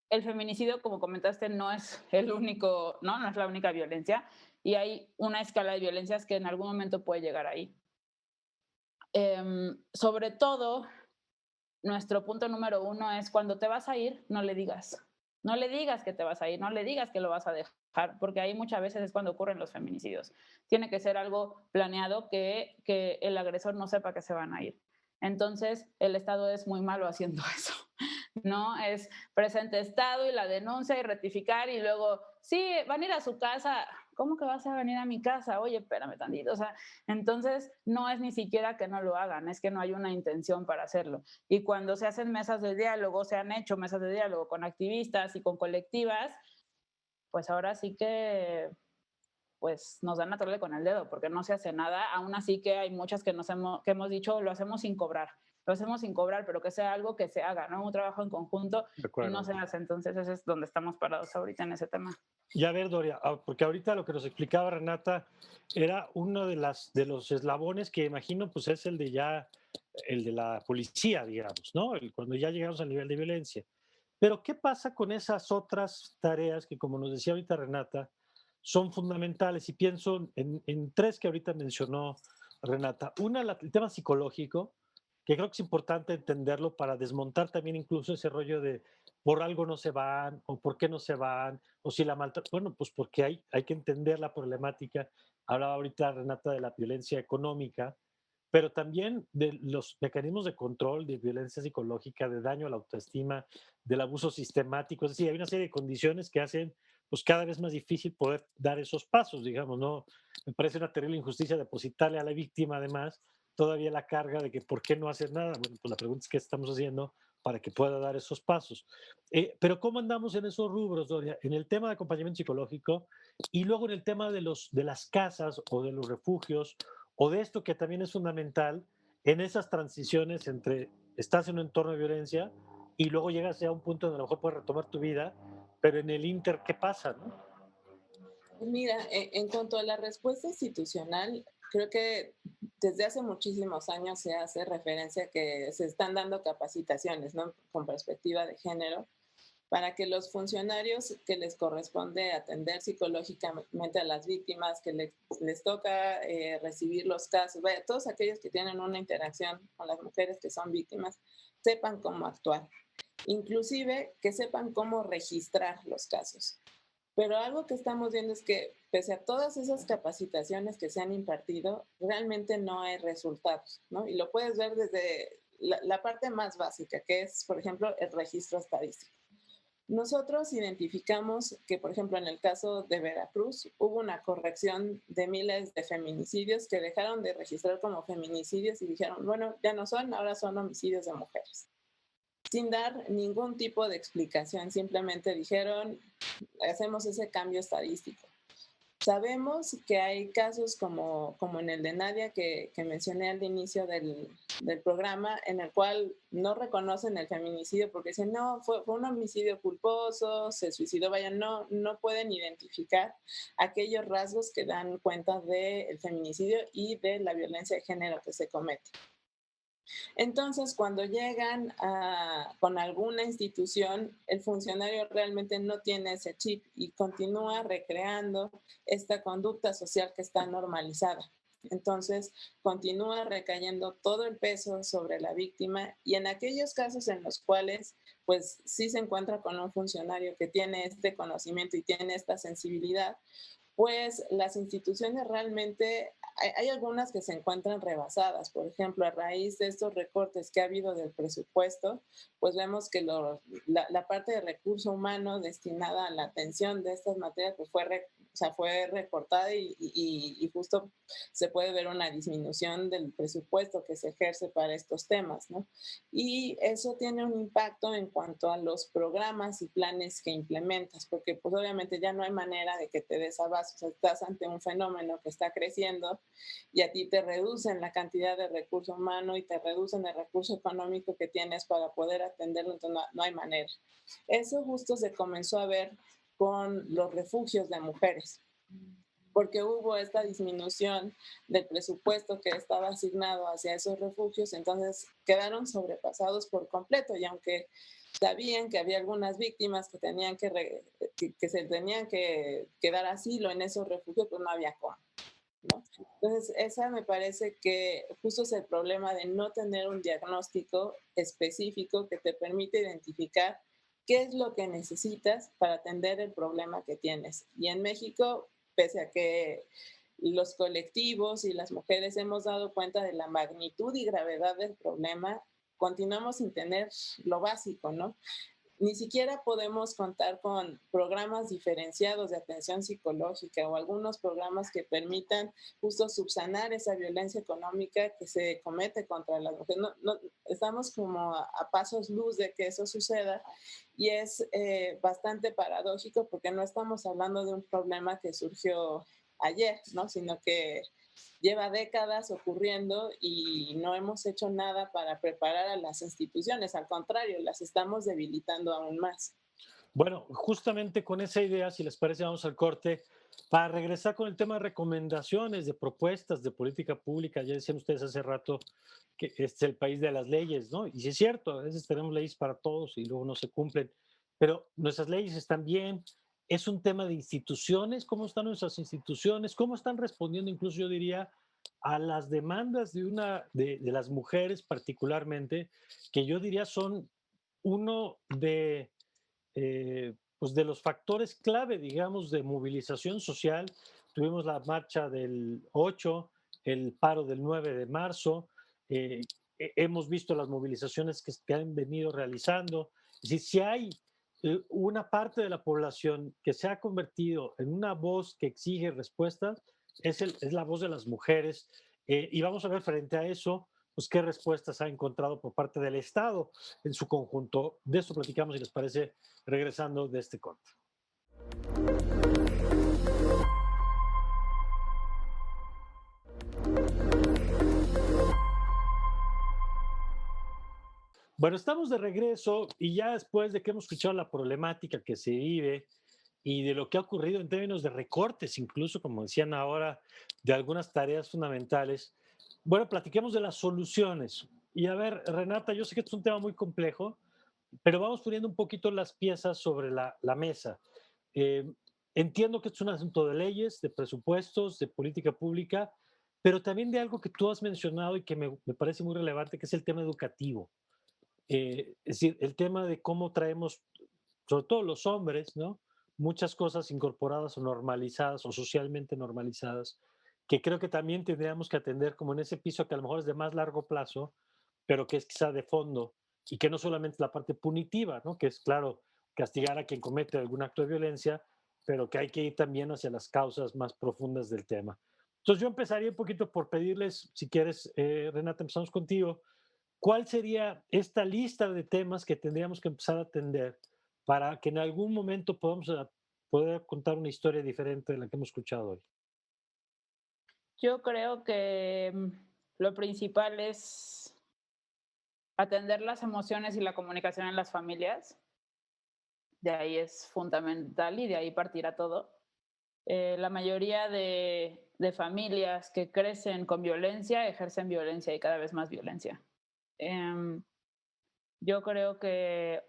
el feminicidio, como comentaste, no es el único, ¿no? No es la única violencia, y hay una escala de violencias que en algún momento puede llegar ahí. Sobre todo, nuestro punto número 1 es cuando te vas a ir, no le digas. No le digas que te vas a ir, no le digas que lo vas a dejar, porque ahí muchas veces es cuando ocurren los feminicidios. Tiene que ser algo planeado que el agresor no sepa que se van a ir. Entonces, el Estado es muy malo haciendo eso, ¿no? Es presente Estado y la denuncia y rectificar y luego, sí, van a ir a su casa. ¿Cómo que vas a venir a mi casa? Oye, espérame tantito. O sea, entonces no es ni siquiera que no lo hagan, es que no hay una intención para hacerlo. Y cuando se hacen mesas de diálogo, se han hecho mesas de diálogo con activistas y con colectivas, pues ahora sí que pues nos dan a torre con el dedo porque no se hace nada. Aún así que hay muchas que hemos dicho, lo hacemos sin cobrar. Lo hacemos sin cobrar, pero que sea algo que se haga, ¿no? Un trabajo en conjunto y no se hace. Entonces, ese es donde estamos parados ahorita en ese tema. Y a ver, Doria, porque ahorita lo que nos explicaba Renata era uno de los eslabones que imagino pues es el de la policía, digamos, ¿no? Cuando ya llegamos al nivel de violencia. Pero ¿qué pasa con esas otras tareas que, como nos decía ahorita Renata, son fundamentales? Y pienso en tres que ahorita mencionó Renata. Una, el tema psicológico, que creo que es importante entenderlo para desmontar también incluso ese rollo de por algo no se van, o por qué no se van, o si la maltratan. Bueno, pues porque hay que entender la problemática. Hablaba ahorita Renata de la violencia económica, pero también de los mecanismos de control, de violencia psicológica, de daño a la autoestima, del abuso sistemático. Es decir, hay una serie de condiciones que hacen pues cada vez más difícil poder dar esos pasos, digamos, ¿no? Me parece una terrible injusticia depositarle a la víctima, además, todavía la carga de que ¿por qué no hacer nada? Bueno, pues la pregunta es qué estamos haciendo para que pueda dar esos pasos. Pero ¿cómo andamos en esos rubros, Doria? En el tema de acompañamiento psicológico y luego en el tema de las casas o de los refugios o de esto que también es fundamental en esas transiciones entre estás en un entorno de violencia y luego llegas a un punto donde a lo mejor puedes retomar tu vida, pero en el inter, ¿qué pasa? ¿No? Mira, en cuanto a la respuesta institucional, creo que desde hace muchísimos años se hace referencia a que se están dando capacitaciones, ¿no? Con perspectiva de género, para que los funcionarios que les corresponde atender psicológicamente a las víctimas, que les toca recibir los casos, vaya, todos aquellos que tienen una interacción con las mujeres que son víctimas, sepan cómo actuar, inclusive que sepan cómo registrar los casos. Pero algo que estamos viendo es que pese a todas esas capacitaciones que se han impartido, realmente no hay resultados, ¿no? Y lo puedes ver desde la parte más básica, que es, por ejemplo, el registro estadístico. Nosotros identificamos que, por ejemplo, en el caso de Veracruz, hubo una corrección de miles de feminicidios que dejaron de registrar como feminicidios y dijeron, bueno, ya no son, ahora son homicidios de mujeres. Sin dar ningún tipo de explicación, simplemente dijeron, hacemos ese cambio estadístico. Sabemos que hay casos como en el de Nadia que mencioné al inicio del programa, en el cual no reconocen el feminicidio porque dicen, no, fue un homicidio culposo, se suicidó, vaya, no pueden identificar aquellos rasgos que dan cuenta del feminicidio y de la violencia de género que se comete. Entonces, cuando llegan con alguna institución, el funcionario realmente no tiene ese chip y continúa recreando esta conducta social que está normalizada. Entonces, continúa recayendo todo el peso sobre la víctima y en aquellos casos en los cuales, pues, sí se encuentra con un funcionario que tiene este conocimiento y tiene esta sensibilidad, pues las instituciones realmente, hay algunas que se encuentran rebasadas. Por ejemplo, a raíz de estos recortes que ha habido del presupuesto, pues vemos que la parte de recurso humano destinada a la atención de estas materias pues fue recortada y justo se puede ver una disminución del presupuesto que se ejerce para estos temas, ¿no? Y eso tiene un impacto en cuanto a los programas y planes que implementas, porque pues obviamente ya no hay manera de que te des abasto. O sea, estás ante un fenómeno que está creciendo y a ti te reducen la cantidad de recurso humano y te reducen el recurso económico que tienes para poder atenderlo, entonces no hay manera. Eso justo se comenzó a ver con los refugios de mujeres. porque hubo esta disminución del presupuesto que estaba asignado hacia esos refugios, entonces quedaron sobrepasados por completo y aunque sabían que había algunas víctimas que tenían que se tenían que dar asilo en esos refugios, pues no había cómo, ¿no? Entonces, esa me parece que justo es el problema de no tener un diagnóstico específico que te permite identificar qué es lo que necesitas para atender el problema que tienes. Y en México, pese a que los colectivos y las mujeres hemos dado cuenta de la magnitud y gravedad del problema, continuamos sin tener lo básico, ¿no? Ni siquiera podemos contar con programas diferenciados de atención psicológica o algunos programas que permitan justo subsanar esa violencia económica que se comete contra las mujeres. Estamos como a pasos luz de que eso suceda y es bastante paradójico porque no estamos hablando de un problema que surgió ayer, ¿no? Sino que lleva décadas ocurriendo y no hemos hecho nada para preparar a las instituciones, al contrario, las estamos debilitando aún más. Bueno, justamente con esa idea, si les parece, vamos al corte para regresar con el tema de recomendaciones, de propuestas de política pública. Ya decían ustedes hace rato que este es el país de las leyes, ¿no? Y sí es cierto, a veces tenemos leyes para todos y luego no se cumplen, pero nuestras leyes están bien. Es un tema de instituciones, cómo están nuestras instituciones, cómo están respondiendo, incluso yo diría, a las demandas de las mujeres particularmente, que yo diría son uno pues de los factores clave, digamos, de movilización social. Tuvimos la marcha del 8, el paro del 9 de marzo, hemos visto las movilizaciones que han venido realizando. Es decir, si hay una parte de la población que se ha convertido en una voz que exige respuestas, es la voz de las mujeres. Y vamos a ver frente a eso, pues qué respuestas ha encontrado por parte del Estado en su conjunto. De eso platicamos, si les parece, regresando de este corte. Bueno, estamos de regreso y ya después de que hemos escuchado la problemática que se vive y de lo que ha ocurrido en términos de recortes, incluso como decían ahora, de algunas tareas fundamentales, bueno, platiquemos de las soluciones. Y a ver, Renata, yo sé que es un tema muy complejo, pero vamos poniendo un poquito las piezas sobre la mesa. Eh, Entiendo que es un asunto de leyes, de presupuestos, de política pública, pero también de algo que tú has mencionado y que me parece muy relevante, que es el tema educativo. Es decir, el tema de cómo traemos, sobre todo los hombres, ¿no? Muchas cosas incorporadas o normalizadas o socialmente normalizadas, que creo que también tendríamos que atender como en ese piso que a lo mejor es de más largo plazo, pero que es quizá de fondo y que no solamente es la parte punitiva, ¿no? Que es, claro, castigar a quien comete algún acto de violencia, pero que hay que ir también hacia las causas más profundas del tema. Entonces yo empezaría un poquito por pedirles, si quieres, Renata, empezamos contigo, ¿cuál sería esta lista de temas que tendríamos que empezar a atender para que en algún momento podamos poder contar una historia diferente de la que hemos escuchado hoy? Yo creo que lo principal es atender las emociones y la comunicación en las familias. De ahí es fundamental y de ahí partirá todo. La mayoría de familias que crecen con violencia ejercen violencia y cada vez más violencia. Em, yo creo que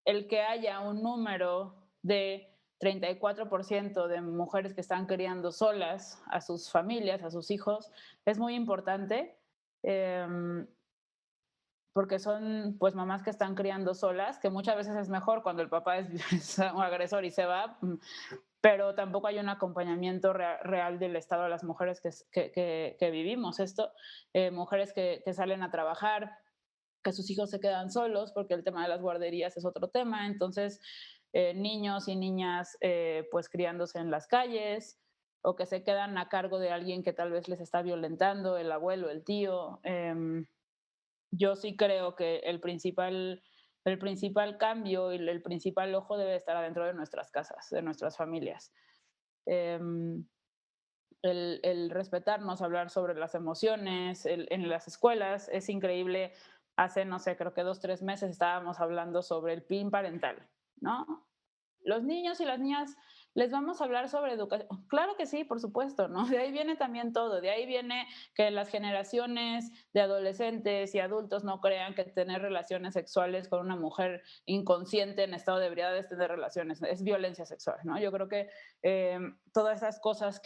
el que haya un número de 34% de mujeres que están criando solas a sus familias, a sus hijos, es muy importante. Porque son pues mamás que están criando solas, que muchas veces es mejor cuando el papá es, es un agresor y se va, pero tampoco hay un acompañamiento real del Estado a las mujeres que vivimos esto, mujeres que salen a trabajar, que sus hijos se quedan solos, porque el tema de las guarderías es otro tema, entonces niños y niñas pues criándose en las calles, o que se quedan a cargo de alguien que tal vez les está violentando, el abuelo, el tío. Yo sí creo que el principal cambio y el principal ojo debe estar adentro de nuestras casas, de nuestras familias. Em, el respetarnos, hablar sobre las emociones en las escuelas. Es increíble. Hace, no sé, creo que 2, 3 meses estábamos hablando sobre el PIN parental, ¿no? los niños y las niñas les vamos a hablar sobre educación. Claro que sí, por supuesto, ¿no? De ahí viene también todo, de ahí viene que las generaciones de adolescentes y adultos no crean que tener relaciones sexuales con una mujer inconsciente en estado de ebriedad es tener relaciones, es violencia sexual, ¿no? Yo creo que todas esas cosas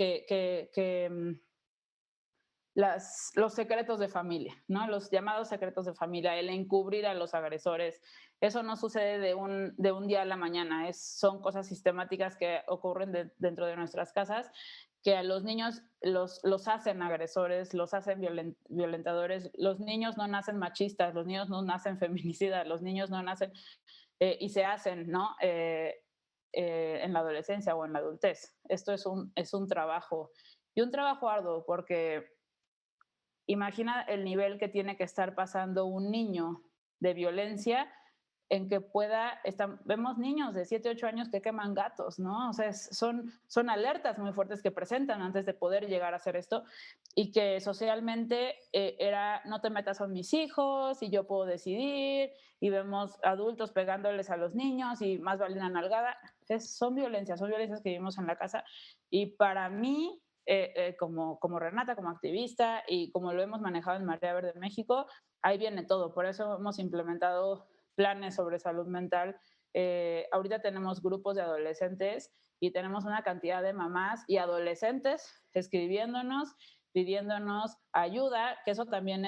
los secretos de familia, ¿no? Los llamados secretos de familia, el encubrir a los agresores, eso no sucede de un día a la mañana, son cosas sistemáticas que ocurren dentro de nuestras casas, que a los niños los hacen agresores, los hacen violentadores. Los niños no nacen machistas, los niños no nacen feminicidas, los niños no nacen y se hacen, ¿no? En la adolescencia o en la adultez. Esto es un trabajo, y un trabajo arduo, porque imagina el nivel que tiene que estar pasando un niño de violencia en que vemos niños de 7, 8 años que queman gatos, ¿no? O sea, son alertas muy fuertes que presentan antes de poder llegar a hacer esto, y que socialmente era no te metas con mis hijos y yo puedo decidir, y vemos adultos pegándoles a los niños y más vale una nalgada. Son violencias que vivimos en la casa, y para mí como Renata, como activista y como lo hemos manejado en Marea Verde México, ahí viene todo. Por eso hemos implementado planes sobre salud mental. Ahorita tenemos grupos de adolescentes y tenemos una cantidad de mamás y adolescentes escribiéndonos, pidiéndonos ayuda, que eso también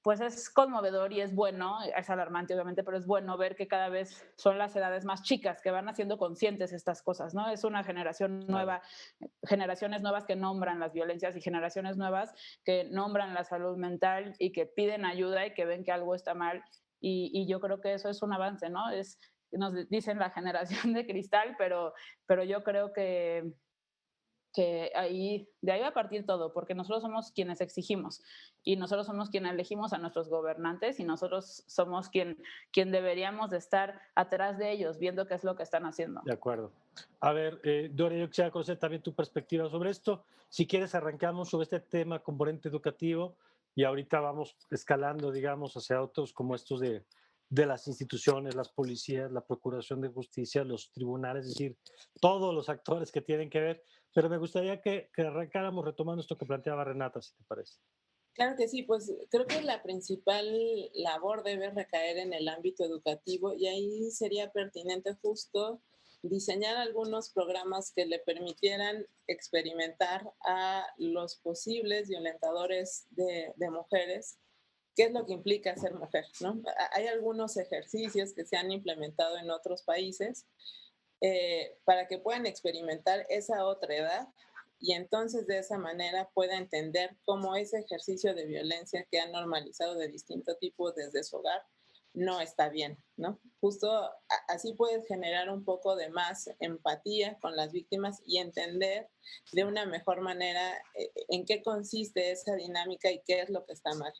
pues es conmovedor y es bueno, es alarmante obviamente, pero es bueno ver que cada vez son las edades más chicas que van haciendo conscientes estas cosas, ¿no? Es una generación nueva, generaciones nuevas que nombran las violencias y generaciones nuevas que nombran la salud mental y que piden ayuda y que ven que algo está mal, y yo creo que eso es un avance, ¿no? Nos dicen la generación de cristal, pero yo creo que de ahí va a partir todo, porque nosotros somos quienes exigimos y nosotros somos quienes elegimos a nuestros gobernantes, y nosotros somos quien deberíamos de estar atrás de ellos viendo qué es lo que están haciendo. De acuerdo. A ver, Doria, yo quisiera conocer también tu perspectiva sobre esto. Si quieres, arrancamos sobre este tema componente educativo y ahorita vamos escalando, digamos, hacia otros como estos de las instituciones, las policías, la Procuración de Justicia, los tribunales, es decir, todos los actores que tienen que ver. Pero me gustaría que arrancáramos retomando esto que planteaba Renata, si te parece. Claro que sí, pues creo que la principal labor debe recaer en el ámbito educativo, y ahí sería pertinente justo diseñar algunos programas que le permitieran experimentar a los posibles violentadores de mujeres qué es lo que implica ser mujer, ¿no? Hay algunos ejercicios que se han implementado en otros países para que puedan experimentar esa otra edad, y entonces de esa manera pueda entender cómo ese ejercicio de violencia que han normalizado de distinto tipo desde su hogar no está bien, ¿no? Justo así puedes generar un poco de más empatía con las víctimas y entender de una mejor manera en qué consiste esa dinámica y qué es lo que está mal.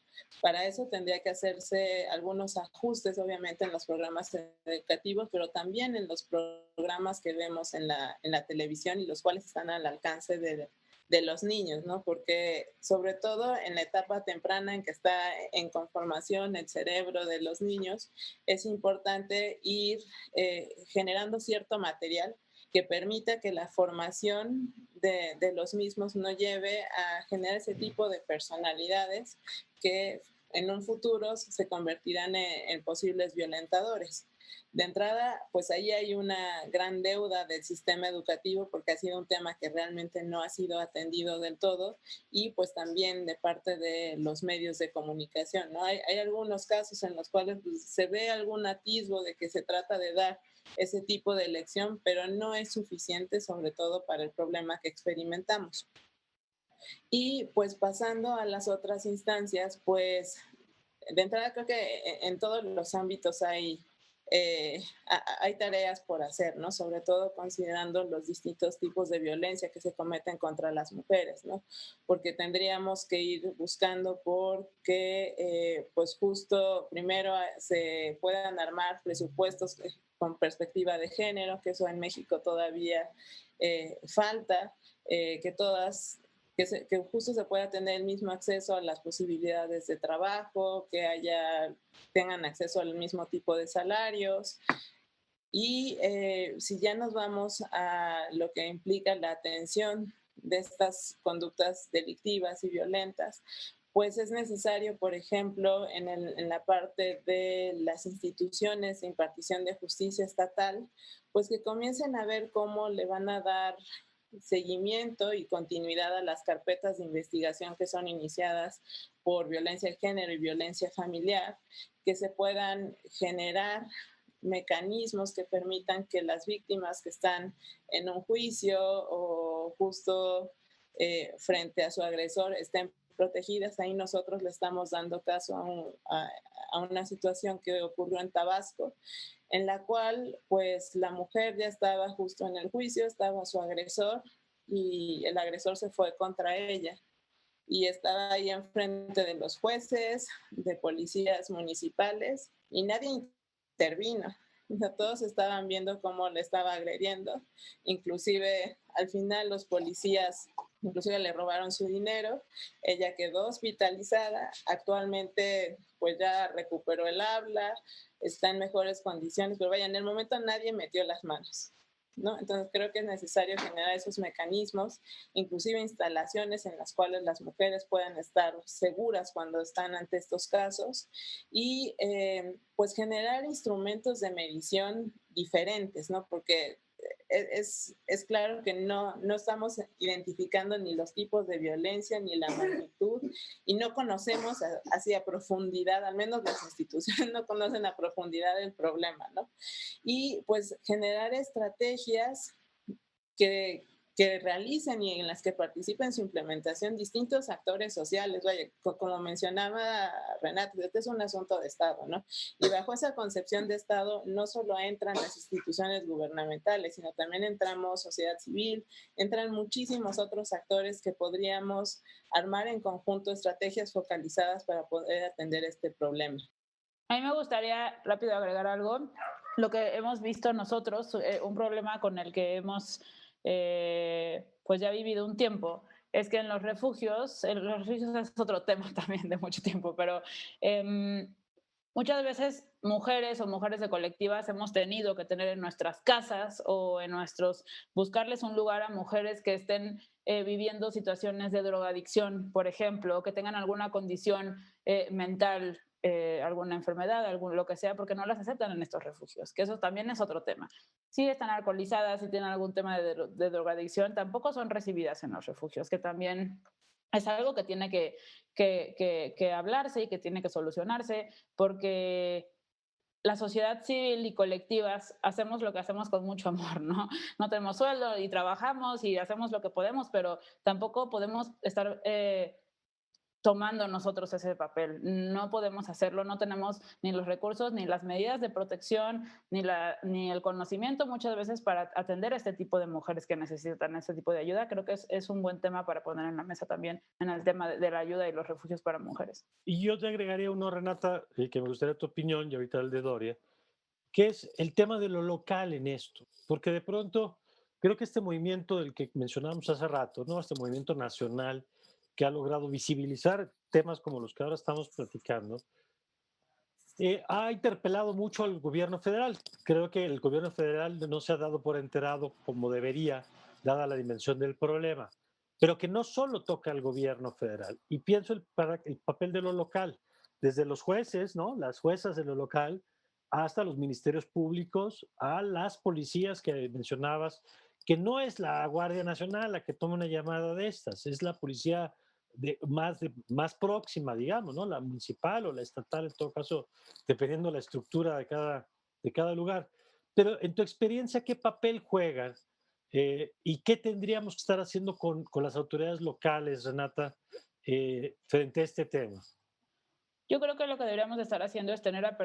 Para eso tendría que hacerse algunos ajustes, obviamente, en los programas educativos, pero también en los programas que vemos en la televisión, y los cuales están al alcance de los niños, ¿no? Porque sobre todo en la etapa temprana en que está en conformación el cerebro de los niños, es importante ir generando cierto material que permita que la formación de los mismos no lleve a generar ese tipo de personalidades que en un futuro se convertirán en posibles violentadores. De entrada, pues ahí hay una gran deuda del sistema educativo, porque ha sido un tema que realmente no ha sido atendido del todo, y pues también de parte de los medios de comunicación, ¿no? Hay algunos casos en los cuales pues, se ve algún atisbo de que se trata de dar ese tipo de lección, pero no es suficiente, sobre todo para el problema que experimentamos. Y pues pasando a las otras instancias, pues de entrada creo que en todos los ámbitos hay tareas por hacer, ¿no? Sobre todo considerando los distintos tipos de violencia que se cometen contra las mujeres, ¿no? Porque tendríamos que ir buscando por que, pues justo primero se puedan armar presupuestos con perspectiva de género, que eso en México todavía falta, que todas que justo se pueda tener el mismo acceso a las posibilidades de trabajo, que tengan acceso al mismo tipo de salarios, Y si ya nos vamos a lo que implica la atención de estas conductas delictivas y violentas, pues es necesario, por ejemplo, en la parte de las instituciones de impartición de justicia estatal, pues que comiencen a ver cómo le van a dar seguimiento y continuidad a las carpetas de investigación que son iniciadas por violencia de género y violencia familiar, que se puedan generar mecanismos que permitan que las víctimas que están en un juicio o justo frente a su agresor estén protegidas. Ahí nosotros le estamos dando caso a una situación que ocurrió en Tabasco, en la cual pues la mujer ya estaba justo en el juicio, estaba su agresor y el agresor se fue contra ella y estaba ahí enfrente de los jueces, de policías municipales y nadie intervino. O sea, todos estaban viendo cómo le estaba agrediendo, inclusive al final los policías inclusive le robaron su dinero, ella quedó hospitalizada, actualmente pues ya recuperó el habla, está en mejores condiciones, pero vaya, en el momento nadie metió las manos, ¿no? Entonces creo que es necesario generar esos mecanismos, inclusive instalaciones en las cuales las mujeres puedan estar seguras cuando están ante estos casos y pues generar instrumentos de medición diferentes, ¿no? Porque es claro que no estamos identificando ni los tipos de violencia ni la magnitud y no conocemos así a profundidad, al menos las instituciones no conocen a profundidad el problema, ¿no? Y pues generar estrategias que, que realicen y en las que participen en su implementación distintos actores sociales. Vaya, como mencionaba Renata, este es un asunto de Estado, ¿no? Y bajo esa concepción de Estado no solo entran las instituciones gubernamentales, sino también entramos sociedad civil, entran muchísimos otros actores que podríamos armar en conjunto estrategias focalizadas para poder atender este problema. A mí me gustaría rápido agregar algo. Lo que hemos visto nosotros, un problema con el que hemos pues ya vivido un tiempo, es que en los refugios es otro tema también de mucho tiempo, pero muchas veces mujeres o mujeres de colectivas hemos tenido que tener en nuestras casas o en nuestros, buscarles un lugar a mujeres que estén viviendo situaciones de drogadicción, por ejemplo, o que tengan alguna condición mental, alguna enfermedad, lo que sea, porque no las aceptan en estos refugios, que eso también es otro tema. Si están alcoholizadas, si tienen algún tema de drogadicción, tampoco son recibidas en los refugios, que también es algo que tiene que hablarse y que tiene que solucionarse, porque la sociedad civil y colectivas hacemos lo que hacemos con mucho amor, ¿no? No tenemos sueldo y trabajamos y hacemos lo que podemos, pero tampoco podemos estar tomando nosotros ese papel. No podemos hacerlo, no tenemos ni los recursos, ni las medidas de protección, ni el conocimiento muchas veces para atender a este tipo de mujeres que necesitan este tipo de ayuda. Creo que es un buen tema para poner en la mesa también en el tema de la ayuda y los refugios para mujeres. Y yo te agregaría uno, Renata, que me gustaría tu opinión, y ahorita el de Doria, que es el tema de lo local en esto, porque de pronto creo que este movimiento del que mencionábamos hace rato, ¿no? Este movimiento nacional que ha logrado visibilizar temas como los que ahora estamos platicando, ha interpelado mucho al gobierno federal. Creo que el gobierno federal no se ha dado por enterado como debería, dada la dimensión del problema, pero que no solo toca al gobierno federal. Y pienso el papel de lo local, desde los jueces, ¿no? Las juezas de lo local, hasta los ministerios públicos, a las policías que mencionabas, que no es la Guardia Nacional la que toma una llamada de estas, es la policía más próxima, digamos, ¿no? La municipal o la estatal, en todo caso, dependiendo de la estructura de cada lugar. Pero en tu experiencia, ¿qué papel juegan y qué tendríamos que estar haciendo con las autoridades locales, Renata, frente a este tema? Yo creo que lo que deberíamos de estar haciendo es tener a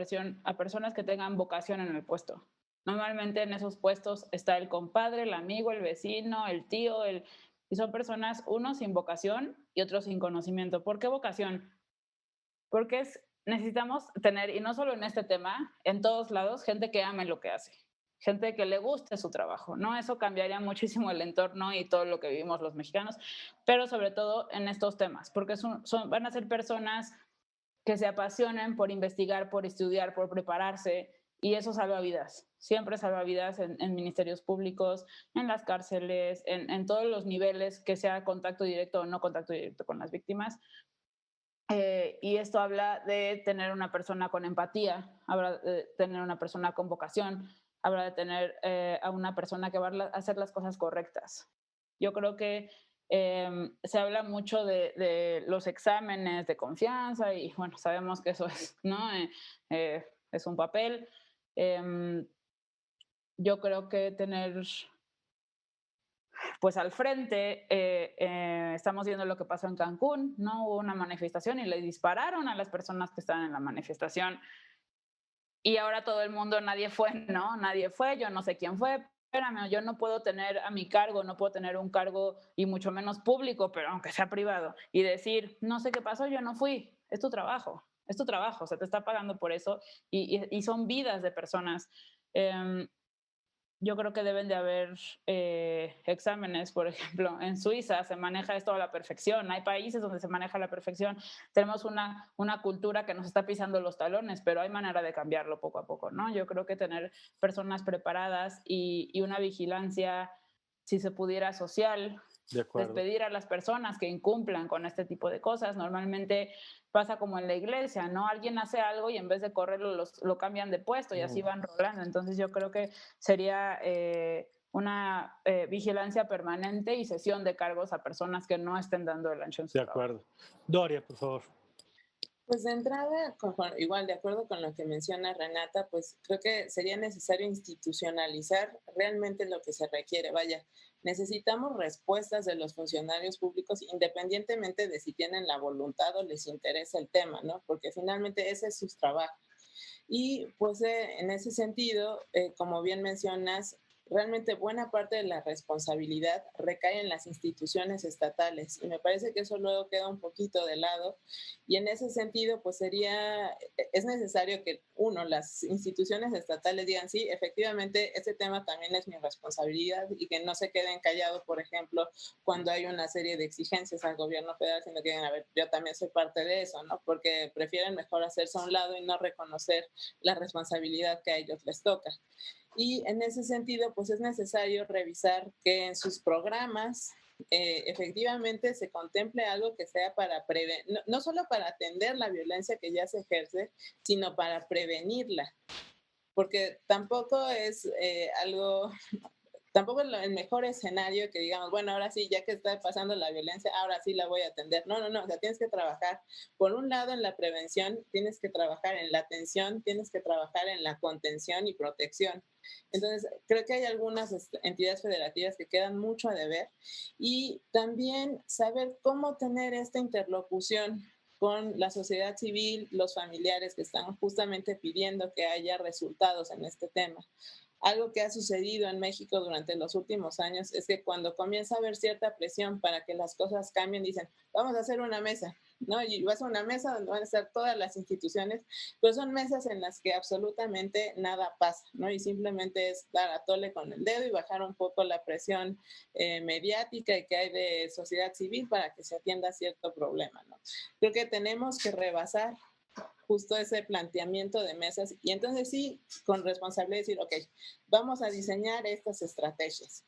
personas que tengan vocación en el puesto. Normalmente en esos puestos está el compadre, el amigo, el vecino, el tío, y son personas, unos sin vocación y otros sin conocimiento. ¿Por qué vocación? Porque necesitamos tener, y no solo en este tema, en todos lados, gente que ame lo que hace, gente que le guste su trabajo, ¿no? Eso cambiaría muchísimo el entorno y todo lo que vivimos los mexicanos, pero sobre todo en estos temas, porque van a ser personas que se apasionen por investigar, por estudiar, por prepararse y eso salva vidas. Siempre salva vidas en ministerios públicos, en las cárceles, en todos los niveles, que sea contacto directo o no contacto directo con las víctimas. Y esto habla de tener una persona con empatía, habla de tener una persona con vocación, habla de tener a una persona que va a hacer las cosas correctas. Yo creo que se habla mucho de los exámenes de confianza y bueno, sabemos que eso es, ¿no? Es un papel. Yo creo que tener pues al frente, estamos viendo lo que pasó en Cancún, ¿no? Hubo una manifestación y le dispararon a las personas que estaban en la manifestación y ahora todo el mundo, nadie fue, ¿no? Nadie fue, yo no sé quién fue, espérame, yo no puedo tener a mi cargo, no puedo tener un cargo y mucho menos público, pero aunque sea privado, y decir, no sé qué pasó, yo no fui, es tu trabajo, se te está pagando por eso y son vidas de personas. Yo creo que deben de haber exámenes, por ejemplo, en Suiza se maneja esto a la perfección, hay países donde se maneja a la perfección, tenemos una cultura que nos está pisando los talones, pero hay manera de cambiarlo poco a poco, ¿no? Yo creo que tener personas preparadas y una vigilancia, si se pudiera, social, despedir a las personas que incumplan con este tipo de cosas. Normalmente pasa como en la iglesia, ¿no? Alguien hace algo y en vez de correrlo lo cambian de puesto y así van rolando. Entonces yo creo que sería una vigilancia permanente y cesión de cargos a personas que no estén dando el ancho en su trabajo. De acuerdo. Doria, por favor. Pues de entrada, igual de acuerdo con lo que menciona Renata, pues creo que sería necesario institucionalizar realmente lo que se requiere. Vaya, necesitamos respuestas de los funcionarios públicos independientemente de si tienen la voluntad o les interesa el tema, ¿no? Porque finalmente ese es su trabajo. Y pues en ese sentido, como bien mencionas, realmente buena parte de la responsabilidad recae en las instituciones estatales y me parece que eso luego queda un poquito de lado y en ese sentido pues es necesario que las instituciones estatales digan sí, efectivamente este tema también es mi responsabilidad y que no se queden callados, por ejemplo, cuando hay una serie de exigencias al gobierno federal, sino que digan, a ver, yo también soy parte de eso, ¿no? Porque prefieren mejor hacerse a un lado y no reconocer la responsabilidad que a ellos les toca. Y en ese sentido, pues es necesario revisar que en sus programas efectivamente se contemple algo que sea para prevenir, no solo para atender la violencia que ya se ejerce, sino para prevenirla. Porque tampoco es tampoco es el mejor escenario que digamos, bueno, ahora sí, ya que está pasando la violencia, ahora sí la voy a atender. No, o sea, tienes que trabajar, por un lado, en la prevención, tienes que trabajar en la atención, tienes que trabajar en la contención y protección. Entonces, creo que hay algunas entidades federativas que quedan mucho a deber y también saber cómo tener esta interlocución con la sociedad civil, los familiares que están justamente pidiendo que haya resultados en este tema. Algo que ha sucedido en México durante los últimos años es que cuando comienza a haber cierta presión para que las cosas cambien, dicen, vamos a hacer una mesa, ¿no? Y vas a una mesa donde van a estar todas las instituciones, pero son mesas en las que absolutamente nada pasa, ¿no? Y simplemente es dar a tole con el dedo y bajar un poco la presión mediática y que hay de sociedad civil para que se atienda cierto problema, ¿no? Creo que tenemos que rebasar justo ese planteamiento de mesas y entonces sí, con responsabilidad decir, ok, vamos a diseñar estas estrategias,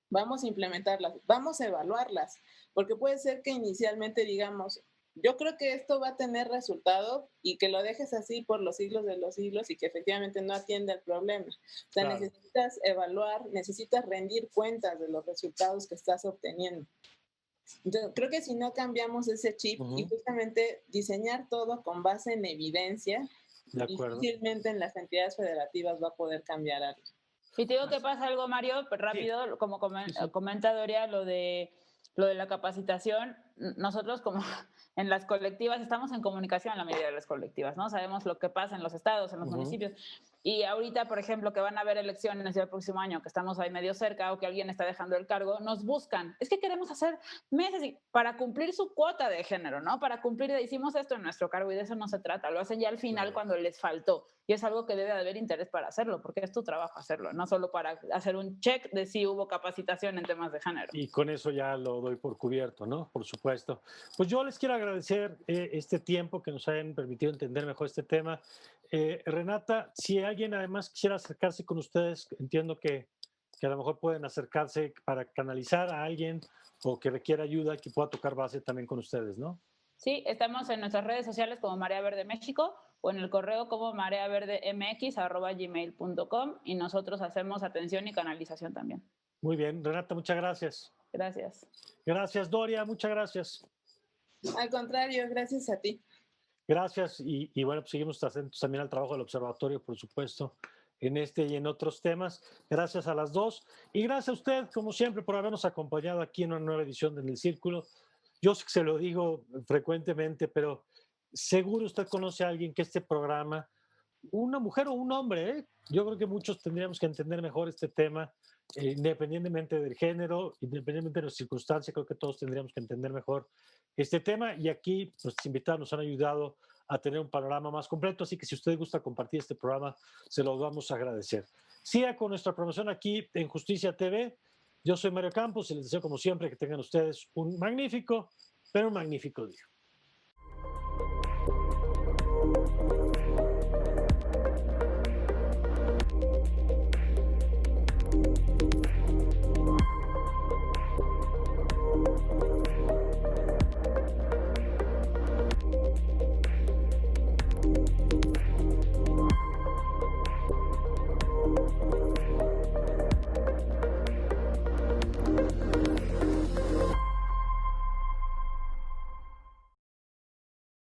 vamos a implementarlas, vamos a evaluarlas, porque puede ser que inicialmente digamos, yo creo que esto va a tener resultado y que lo dejes así por los siglos de los siglos y que efectivamente no atiende el problema. O sea, claro, necesitas evaluar, necesitas rendir cuentas de los resultados que estás obteniendo. Entonces, creo que si no cambiamos ese chip y justamente diseñar todo con base en evidencia, difícilmente en las entidades federativas va a poder cambiar algo. Y te digo que pasa algo, Mario, rápido, sí. Como comenta Doria, lo de la capacitación, nosotros como en las colectivas, estamos en comunicación en la mayoría de las colectivas, ¿no? Sabemos lo que pasa en los estados, en los municipios. Y ahorita, por ejemplo, que van a haber elecciones el próximo año, que estamos ahí medio cerca o que alguien está dejando el cargo, nos buscan. Es que queremos hacer meses para cumplir su cuota de género, ¿no? Para cumplir, hicimos esto en nuestro cargo y de eso no se trata. Lo hacen ya al final cuando les faltó. Y es algo que debe de haber interés para hacerlo, porque es tu trabajo hacerlo, no solo para hacer un check de si hubo capacitación en temas de género. Y con eso ya lo doy por cubierto, ¿no? Por supuesto. Pues yo les quiero agradecer este tiempo que nos hayan permitido entender mejor este tema. Renata, si alguien además quisiera acercarse con ustedes, entiendo que a lo mejor pueden acercarse para canalizar a alguien o que requiera ayuda, que pueda tocar base también con ustedes, ¿no? Sí, estamos en nuestras redes sociales como Marea Verde México o en el correo como mareaverdemx@gmail.com y nosotros hacemos atención y canalización también. Muy bien, Renata, muchas gracias. Gracias. Gracias, Doria, muchas gracias. Al contrario, gracias a ti. Gracias y bueno, pues seguimos atentos también al trabajo del observatorio, por supuesto, en este y en otros temas. Gracias a las dos y gracias a usted, como siempre, por habernos acompañado aquí en una nueva edición de En el Círculo. Yo sé que se lo digo frecuentemente, pero seguro usted conoce a alguien que este programa, una mujer o un hombre, ¿eh? Yo creo que muchos tendríamos que entender mejor este tema, independientemente del género, independientemente de las circunstancias, creo que todos tendríamos que entender mejor este tema y aquí nuestros invitados nos han ayudado a tener un panorama más completo, así que si usted gusta compartir este programa, se lo vamos a agradecer. Siga con nuestra promoción aquí en Justicia TV. Yo soy Mario Campos y les deseo como siempre que tengan ustedes un magnífico, pero un magnífico día.